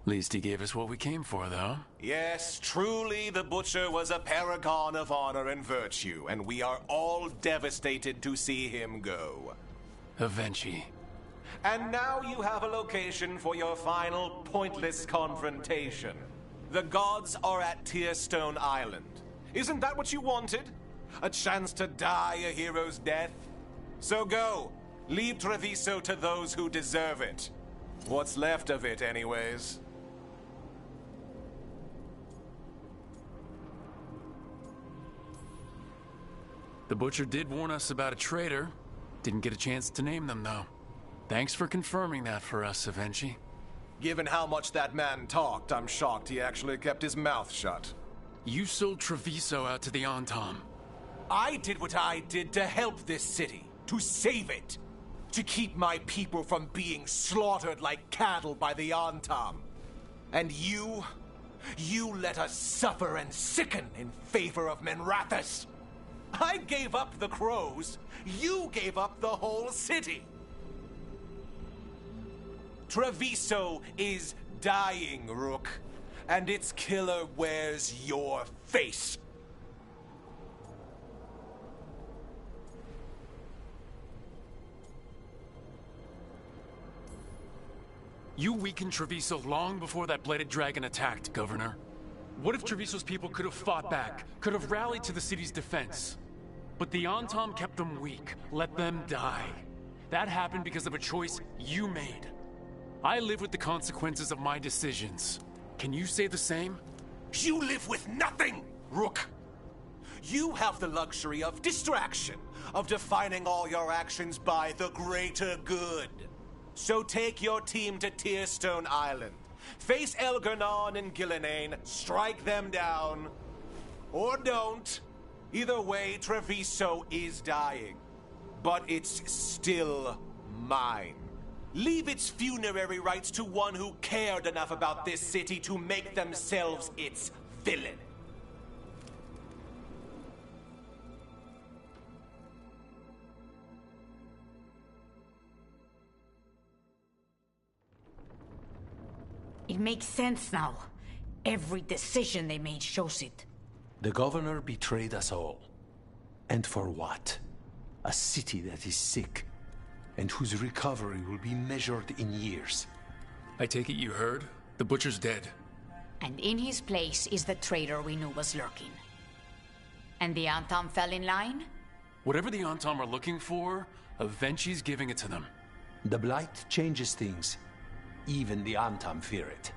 Least he gave us what we came for, though. Yes, truly the Butcher was a paragon of honor and virtue, and we are all devastated to see him go. Avenchi. And now you have a location for your final pointless confrontation. The gods are at Tearstone Island. Isn't that what you wanted? A chance to die a hero's death? So go. Leave Treviso to those who deserve it. What's left of it, anyways. The Butcher did warn us about a traitor. Didn't get a chance to name them, though. Thanks for confirming that for us, Avenchi. Given how much that man talked, I'm shocked he actually kept his mouth shut. You sold Treviso out to the Antam. I did what I did to help this city, to save it, to keep my people from being slaughtered like cattle by the Antam. And you let us suffer and sicken in favor of Menrathus. I gave up the crows, you gave up the whole city. Treviso is dying, Rook, and its killer wears your face. You weakened Treviso long before that Blighted Dragon attacked, Governor. What if Treviso's people could have fought back, could have rallied to the city's defense? But the Antam kept them weak, let them die. That happened because of a choice you made. I live with the consequences of my decisions. Can you say the same? You live with nothing, Rook! You have the luxury of distraction, of defining all your actions by the greater good. So take your team to Tearstone Island. Face Elgernon and Gillenane, strike them down. Or don't. Either way, Treviso is dying. But it's still mine. Leave its funerary rites to one who cared enough about this city to make themselves its villain. It makes sense now. Every decision they made shows it. The governor betrayed us all. And for what? A city that is sick, and whose recovery will be measured in years. I take it you heard? The Butcher's dead. And in his place is the traitor we knew was lurking. And the Antam fell in line? Whatever the Antam are looking for, Avenci's giving it to them. The Blight changes things. Even the Antam fear it.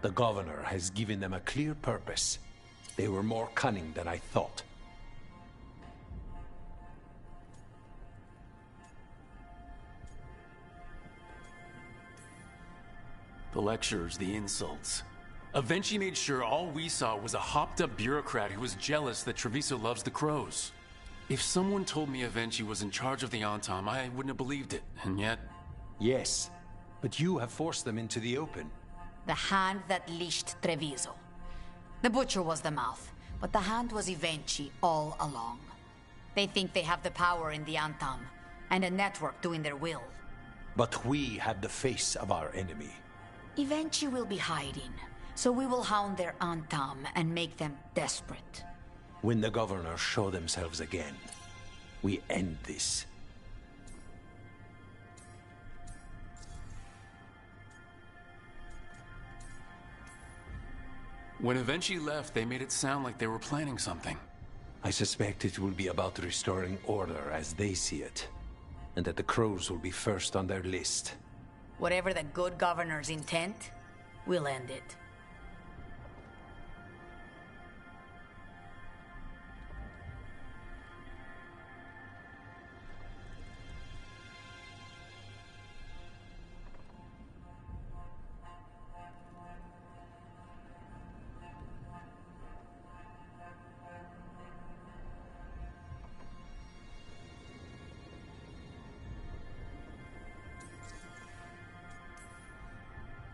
The governor has given them a clear purpose. They were more cunning than I thought. The lectures, the insults. Avenci made sure all we saw was a hopped-up bureaucrat who was jealous that Treviso loves the crows. If someone told me Avenci was in charge of the Antam, I wouldn't have believed it, and yet... Yes, but you have forced them into the open. The hand that leashed Treviso. The Butcher was the mouth, but the hand was Avenci all along. They think they have the power in the Antam, and a network doing their will. But we have the face of our enemy. Avenci will be hiding, so we will hound their Antam and make them desperate. When the governors show themselves again, we end this. When Avenci left, they made it sound like they were planning something. I suspect it will be about restoring order as they see it, and that the crows will be first on their list. Whatever the good governor's intent, we'll end it.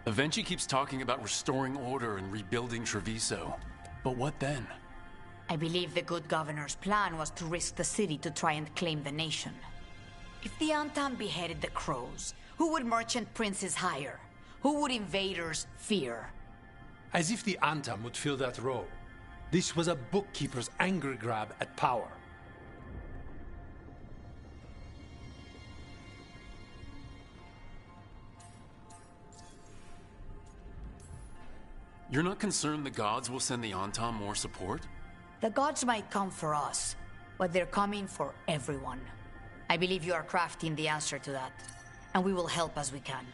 Avenci keeps talking about restoring order and rebuilding Treviso. But what then? I believe the good governor's plan was to risk the city to try and claim the nation. If the Antam beheaded the crows, who would merchant princes hire? Who would invaders fear? As if the Antam would fill that role. This was a bookkeeper's angry grab at power. You're not concerned the gods will send the Antam more support? The gods might come for us, but they're coming for everyone. I believe you are crafting the answer to that, and we will help as we can.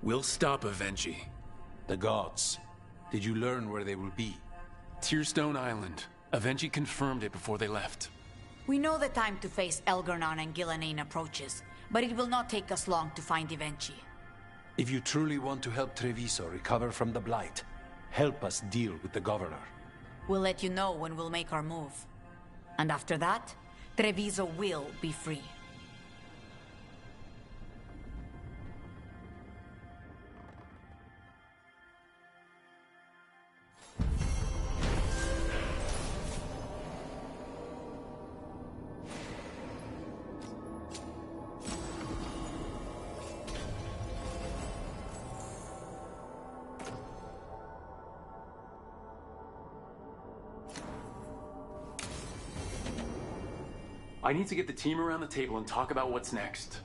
We'll stop Avengi. The gods. Did you learn where they will be? Tearstone Island. Avengi confirmed it before they left. We know the time to face Elgar'nan and Gillanane approaches, but it will not take us long to find Avengi. If you truly want to help Treviso recover from the Blight, help us deal with the governor. We'll let you know when we'll make our move. And after that, Treviso will be free. I need to get the team around the table and talk about what's next.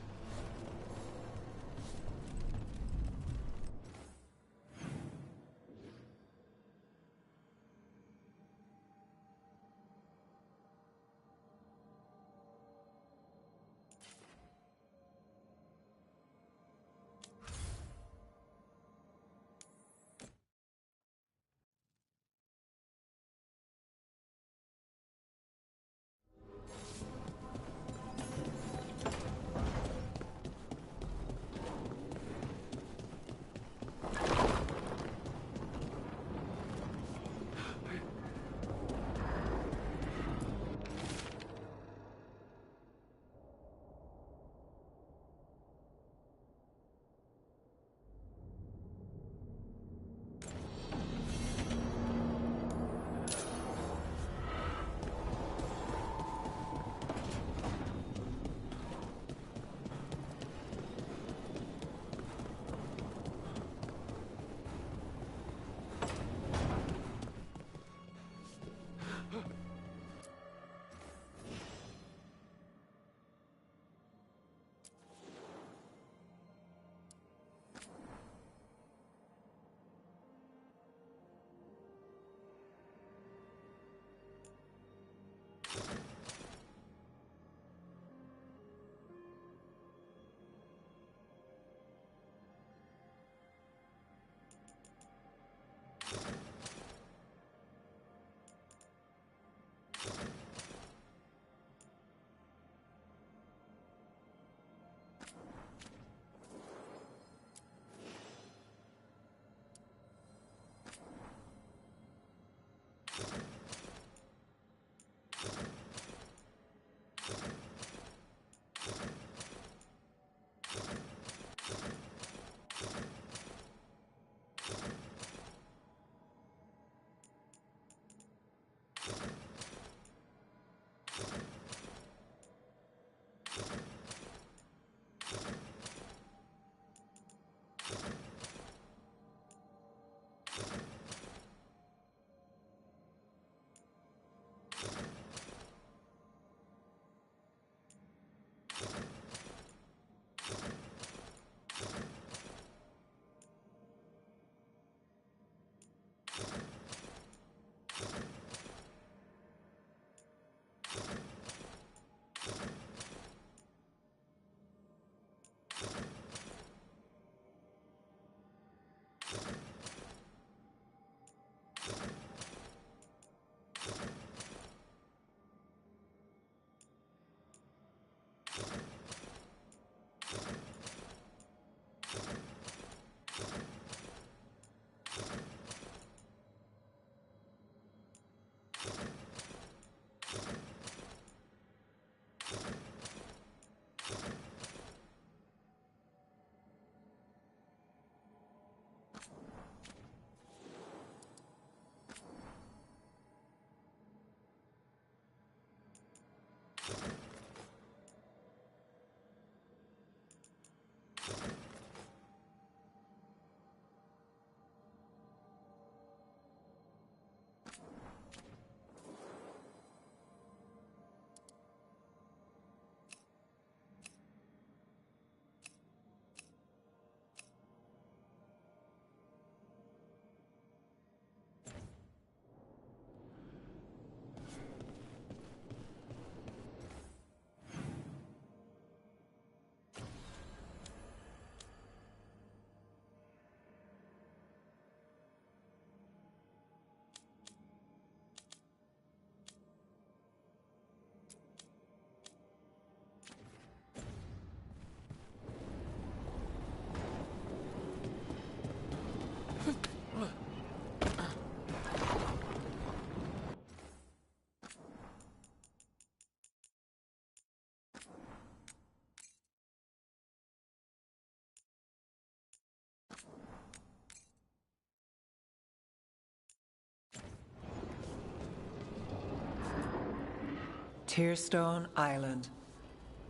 Tearstone Island.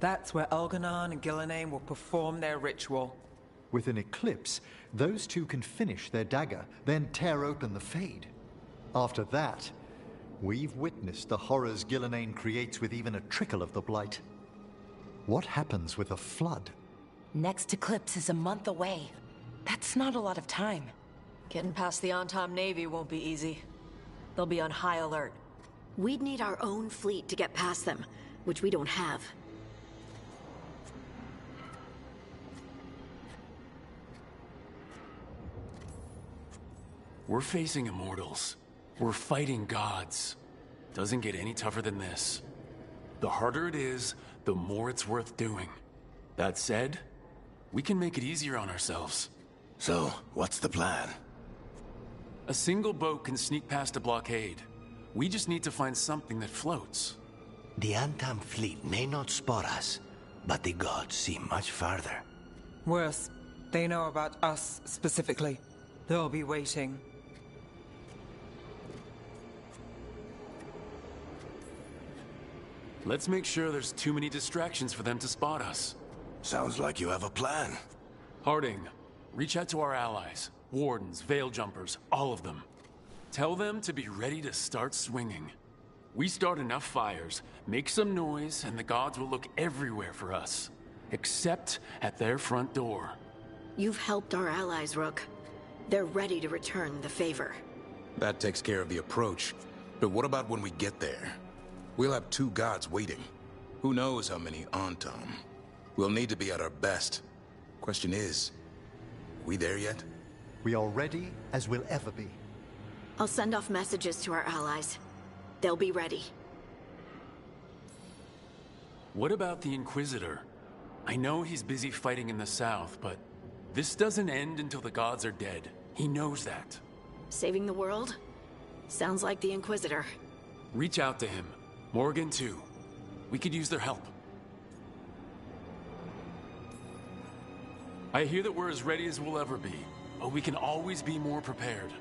That's where Elganon and Gillenane will perform their ritual. With an eclipse, those two can finish their dagger, then tear open the Fade. After that, we've witnessed the horrors Gillenane creates with even a trickle of the Blight. What happens with a flood? Next eclipse is a month away. That's not a lot of time. Getting past the Antom Navy won't be easy. They'll be on high alert. We'd need our own fleet to get past them, which we don't have. We're facing immortals. We're fighting gods. Doesn't get any tougher than this. The harder it is, the more it's worth doing. That said, we can make it easier on ourselves. So, what's the plan? A single boat can sneak past a blockade. We just need to find something that floats. The Antam fleet may not spot us, but the gods see much farther. Worse, they know about us specifically. They'll be waiting. Let's make sure there's too many distractions for them to spot us. Sounds like you have a plan. Harding, reach out to our allies. Wardens, Veil Jumpers, all of them. Tell them to be ready to start swinging. We start enough fires, make some noise, and the gods will look everywhere for us. Except at their front door. You've helped our allies, Rook. They're ready to return the favor. That takes care of the approach. But what about when we get there? We'll have two gods waiting. Who knows how many Antom? We'll need to be at our best. Question is, we there yet? We are ready as we'll ever be. I'll send off messages to our allies. They'll be ready. What about the Inquisitor? I know he's busy fighting in the south, but this doesn't end until the gods are dead. He knows that. Saving the world? Sounds like the Inquisitor. Reach out to him. Morgan, too. We could use their help. I hear that we're as ready as we'll ever be, but we can always be more prepared.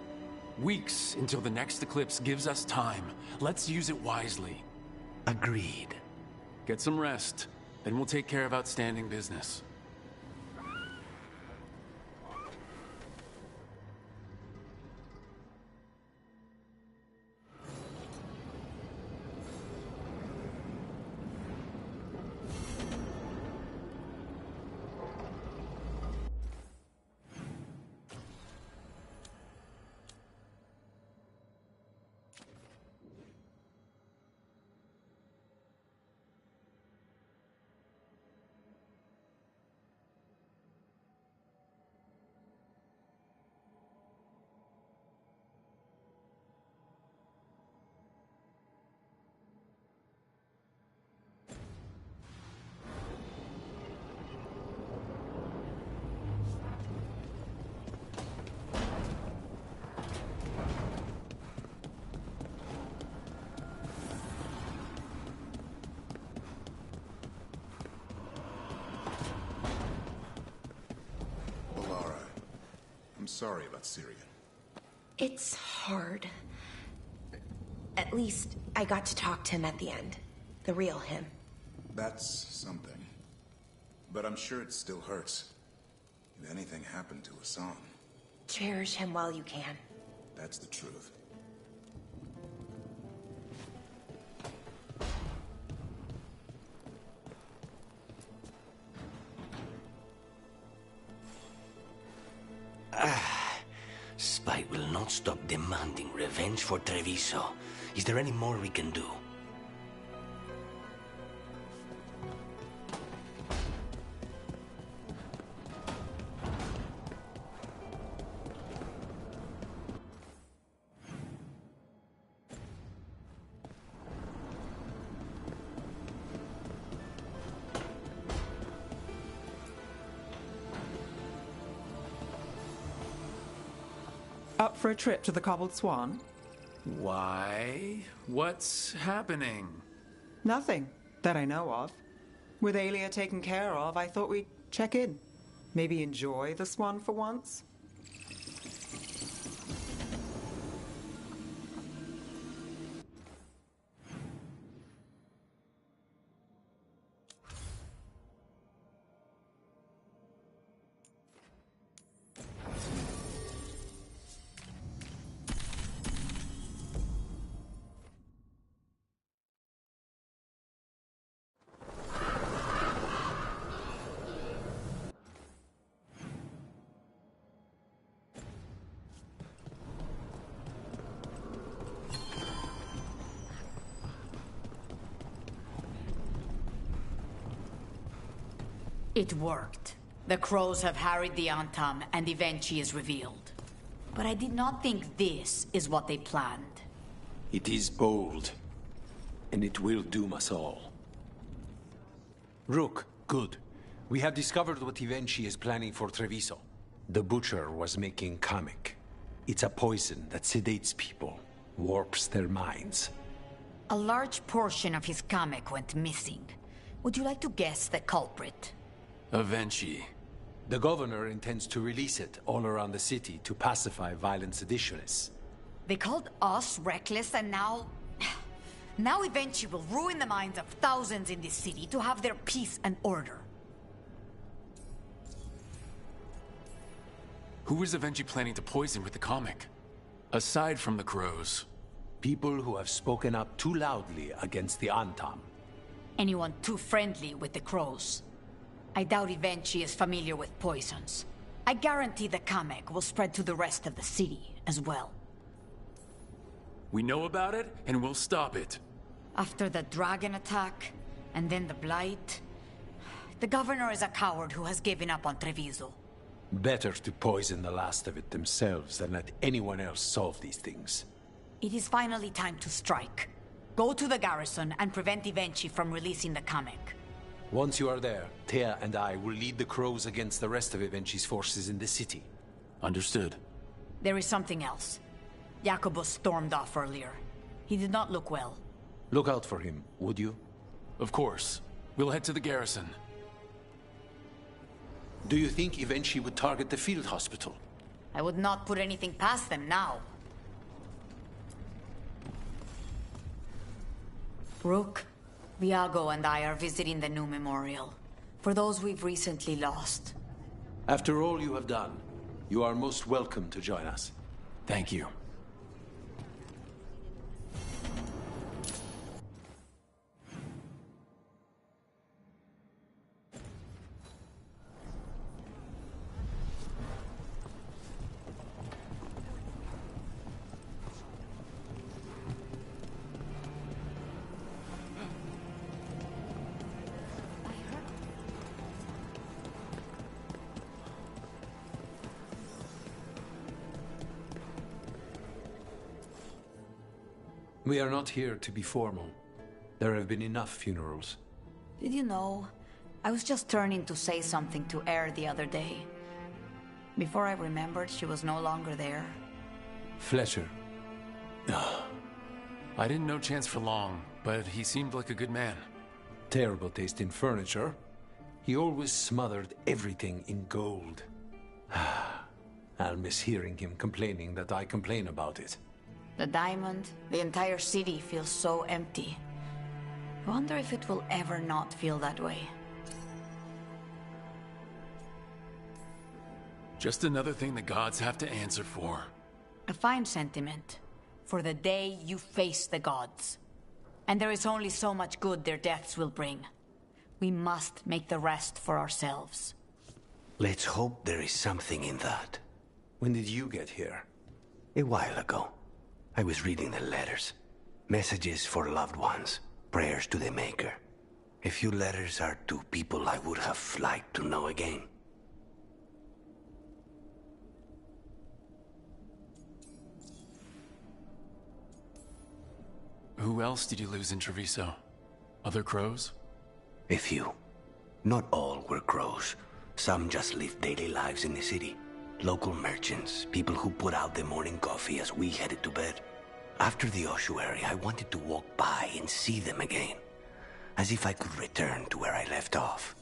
Weeks until the next eclipse gives us time. Let's use it wisely. Agreed. Get some rest, then we'll take care of outstanding business. I'm sorry about Syria. It's hard. At least I got to talk to him at the end. The real him. That's something. But I'm sure it still hurts. If anything happened to Hassan. Cherish him while you can. That's the truth. Spite will not stop demanding revenge for Treviso. Is there any more we can do? Up for a trip to the Cobbled Swan? Why? What's happening? Nothing that I know of. With Aelia taken care of, I thought we'd check in. Maybe enjoy the Swan for once? It worked. The crows have harried the Antam, and Evenchi is revealed. But I did not think this is what they planned. It is bold, and it will doom us all. Rook, good. We have discovered what Evenchi is planning for Treviso. The Butcher was making Kamek. It's a poison that sedates people, warps their minds. A large portion of his Kamek went missing. Would you like to guess the culprit? Evenchi. The governor intends to release it all around the city to pacify violent seditionists. They called us reckless, and now... Now Evenchi will ruin the minds of thousands in this city to have their peace and order. Who is Evenchi planning to poison with the comic? Aside from the crows. People who have spoken up too loudly against the Antam. Anyone too friendly with the crows. I doubt Evenchi is familiar with poisons. I guarantee the Kamek will spread to the rest of the city as well. We know about it, and we'll stop it. After the dragon attack, and then the blight... The governor is a coward who has given up on Treviso. Better to poison the last of it themselves than let anyone else solve these things. It is finally time to strike. Go to the garrison and prevent Evenchi from releasing the Kamek. Once you are there, Thea and I will lead the crows against the rest of Evenchi's forces in the city. Understood. There is something else. Jacobus stormed off earlier. He did not look well. Look out for him, would you? Of course. We'll head to the garrison. Do you think Evenchi would target the field hospital? I would not put anything past them now. Rook, Viago and I are visiting the new memorial. For those we've recently lost. After all you have done, you are most welcome to join us. Thank you. We are not here to be formal. There have been enough funerals. Did you know? I was just turning to say something to Air the other day. Before I remembered, she was no longer there. Fletcher. I didn't know Chance for long, but he seemed like a good man. Terrible taste in furniture. He always smothered everything in gold. I'll miss hearing him complaining that I complain about it. The diamond, the entire city feels so empty. I wonder if it will ever not feel that way. Just another thing the gods have to answer for. A fine sentiment. For the day you face the gods. And there is only so much good their deaths will bring. We must make the rest for ourselves. Let's hope there is something in that. When did you get here? A while ago. I was reading the letters. Messages for loved ones. Prayers to the Maker. A few letters are to people I would have liked to know again. Who else did you lose in Treviso? Other crows? A few. Not all were crows. Some just lived daily lives in the city. Local merchants, people who put out the morning coffee as we headed to bed. After the ossuary, I wanted to walk by and see them again. As if I could return to where I left off.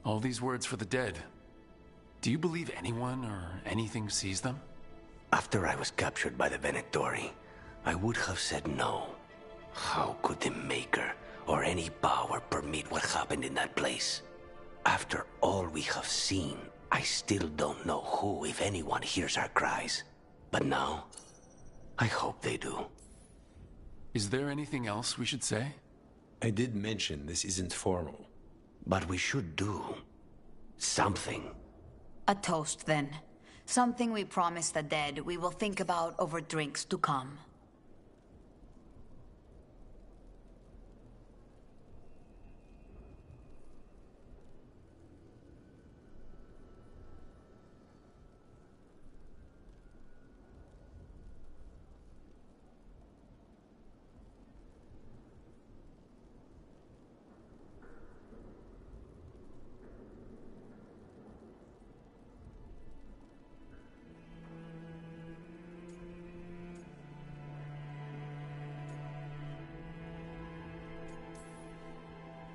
All these words for the dead. Do you believe anyone or anything sees them? After I was captured by the Venatori, I would have said no. How could the Maker or any power permit what happened in that place? After all we have seen, I still don't know who, if anyone, hears our cries. But now, I hope they do. Is there anything else we should say? I did mention this isn't formal. But we should do something. A toast, then. Something we promise the dead we will think about over drinks to come.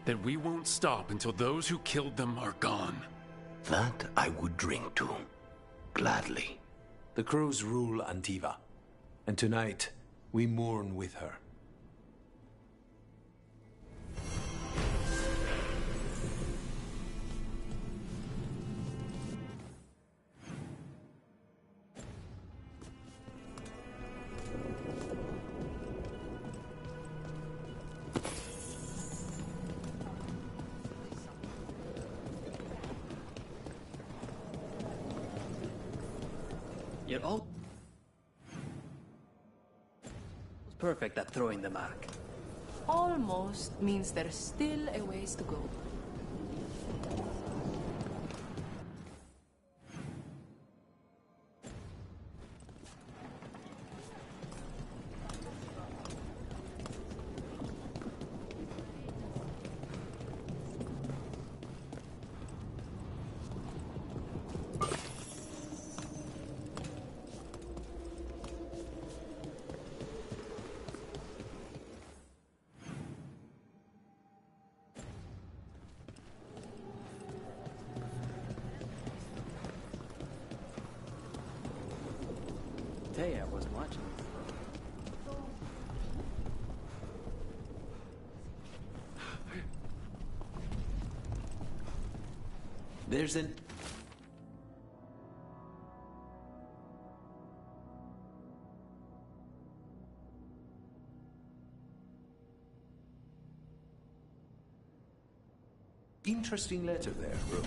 that we won't stop until those who killed them are gone. That I would drink to. Gladly. The crows rule Antiva, and tonight we mourn with her. You're all perfect at throwing the mark. Almost means there's still a ways to go. I wasn't watching. There's an... interesting letter there, Rook.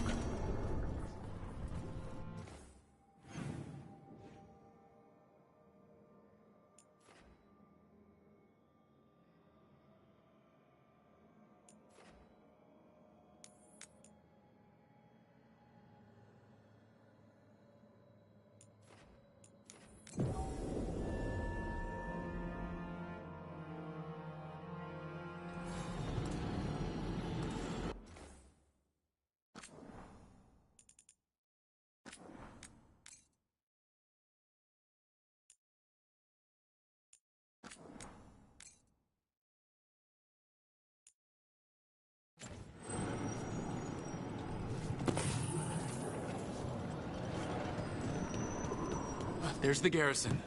There's the garrison.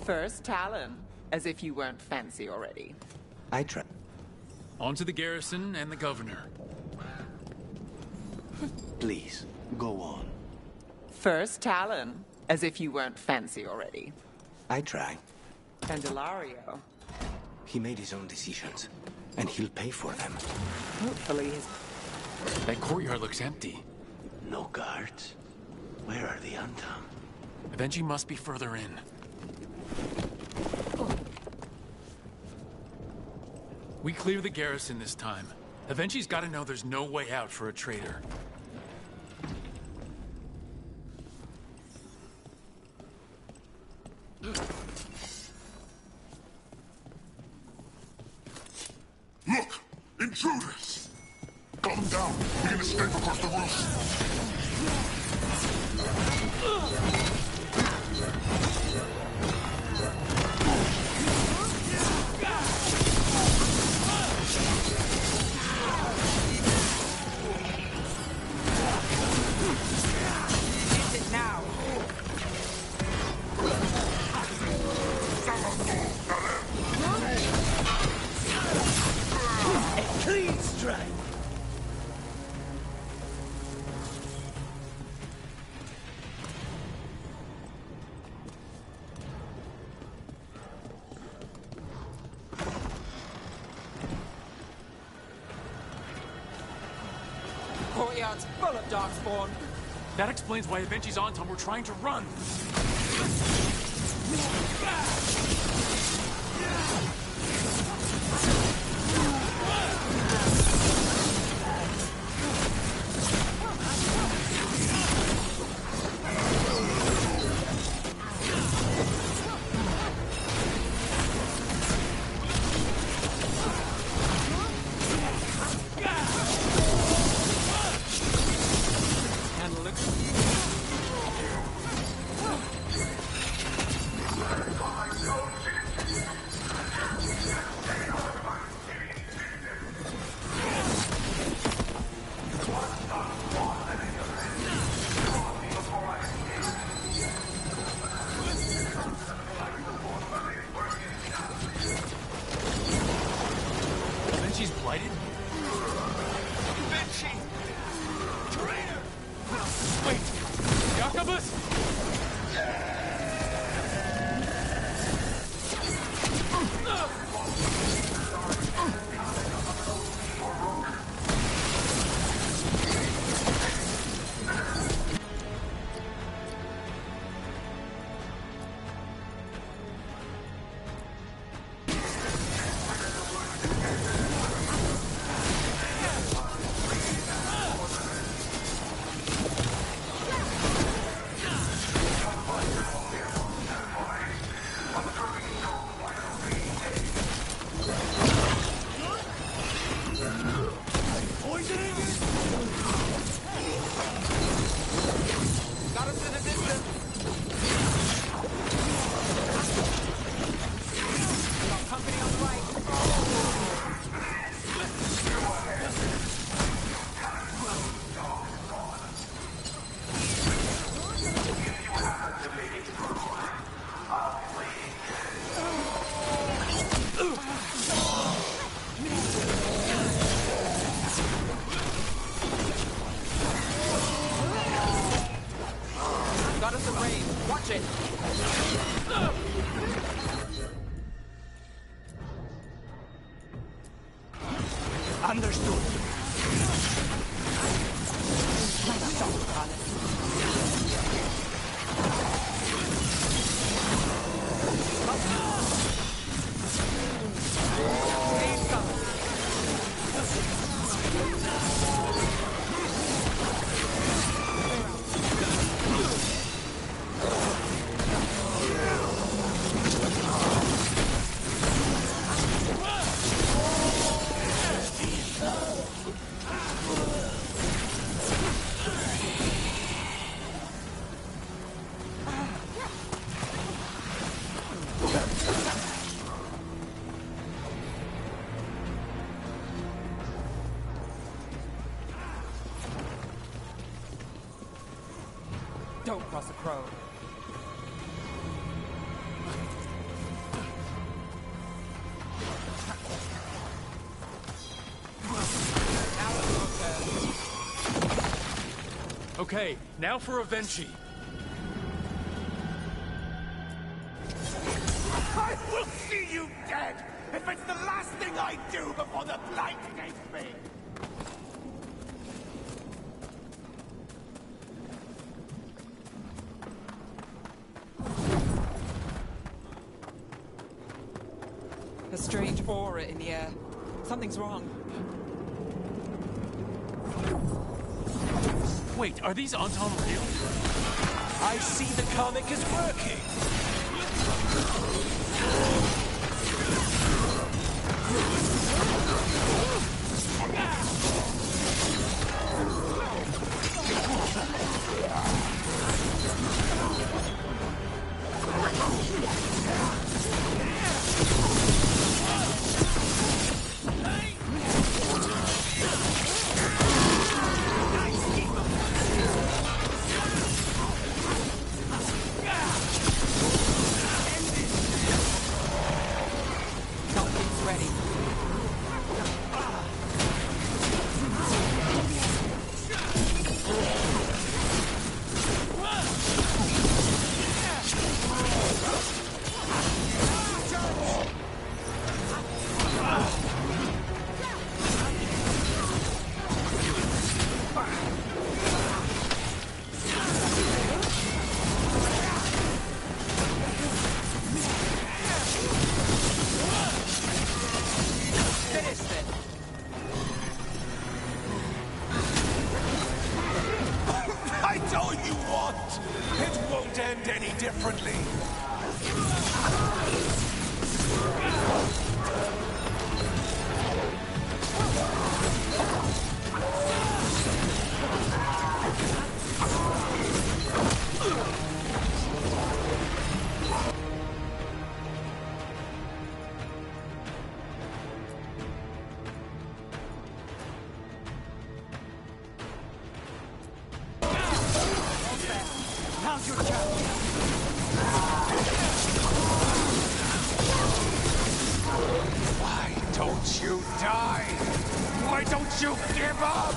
First Talon, as if you weren't fancy already. I try. On to the garrison and the governor. Please, go on. First Talon, as if you weren't fancy already. I try. Candelario. He made his own decisions, and he'll pay for them. Hopefully his... That courtyard looks empty. No guards? Where are the Antam? Avengi must be further in. We clear the garrison this time. Avengi's gotta know there's no way out for a traitor. Look! Intruders! Calm down. We can escape across the roof. Courtyard's full of darkspawn. That explains why Avengi's Antam were trying to run. blighted? Vinci! Traitor! Wait! Jacobus? Got us a raid. Watch it. Understood. Don't cross a crow. Okay, now for Avenchi. I will see you dead if it's the last thing I do before the Blight takes me! A strange aura in the air. Something's wrong. Wait, are these Anton real? I see the comic is working. Differently. Now's your chance. Why don't don't you die? Why don't you give up?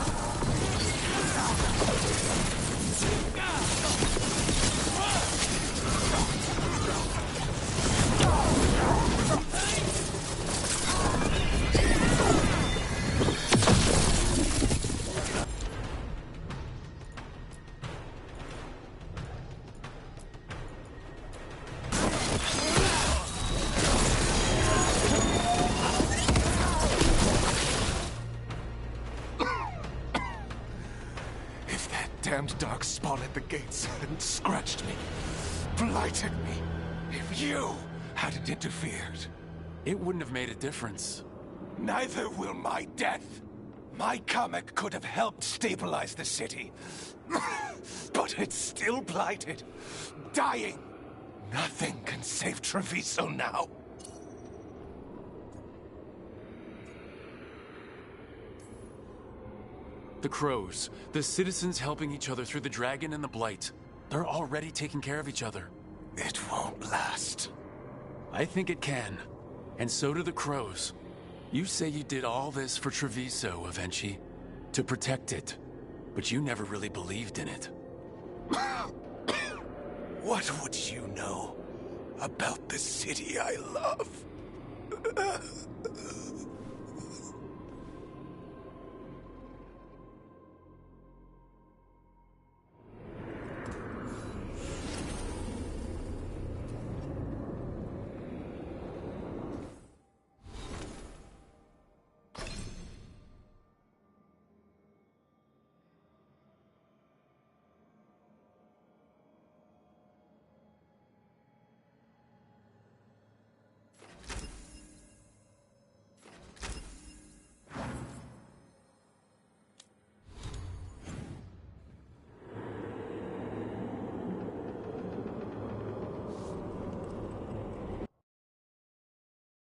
Damned dark spawn at the gates hadn't scratched me, blighted me. If you hadn't interfered, it wouldn't have made a difference. Neither will my death. My comic could have helped stabilize the city, but it's still blighted, dying. Nothing can save Treviso now. The Crows, the citizens helping each other through the Dragon and the Blight. They're already taking care of each other. It won't last. I think it can. And so do the Crows. You say you did all this for Treviso, Avenchi, to protect it. But you never really believed in it. What would you know about the city I love?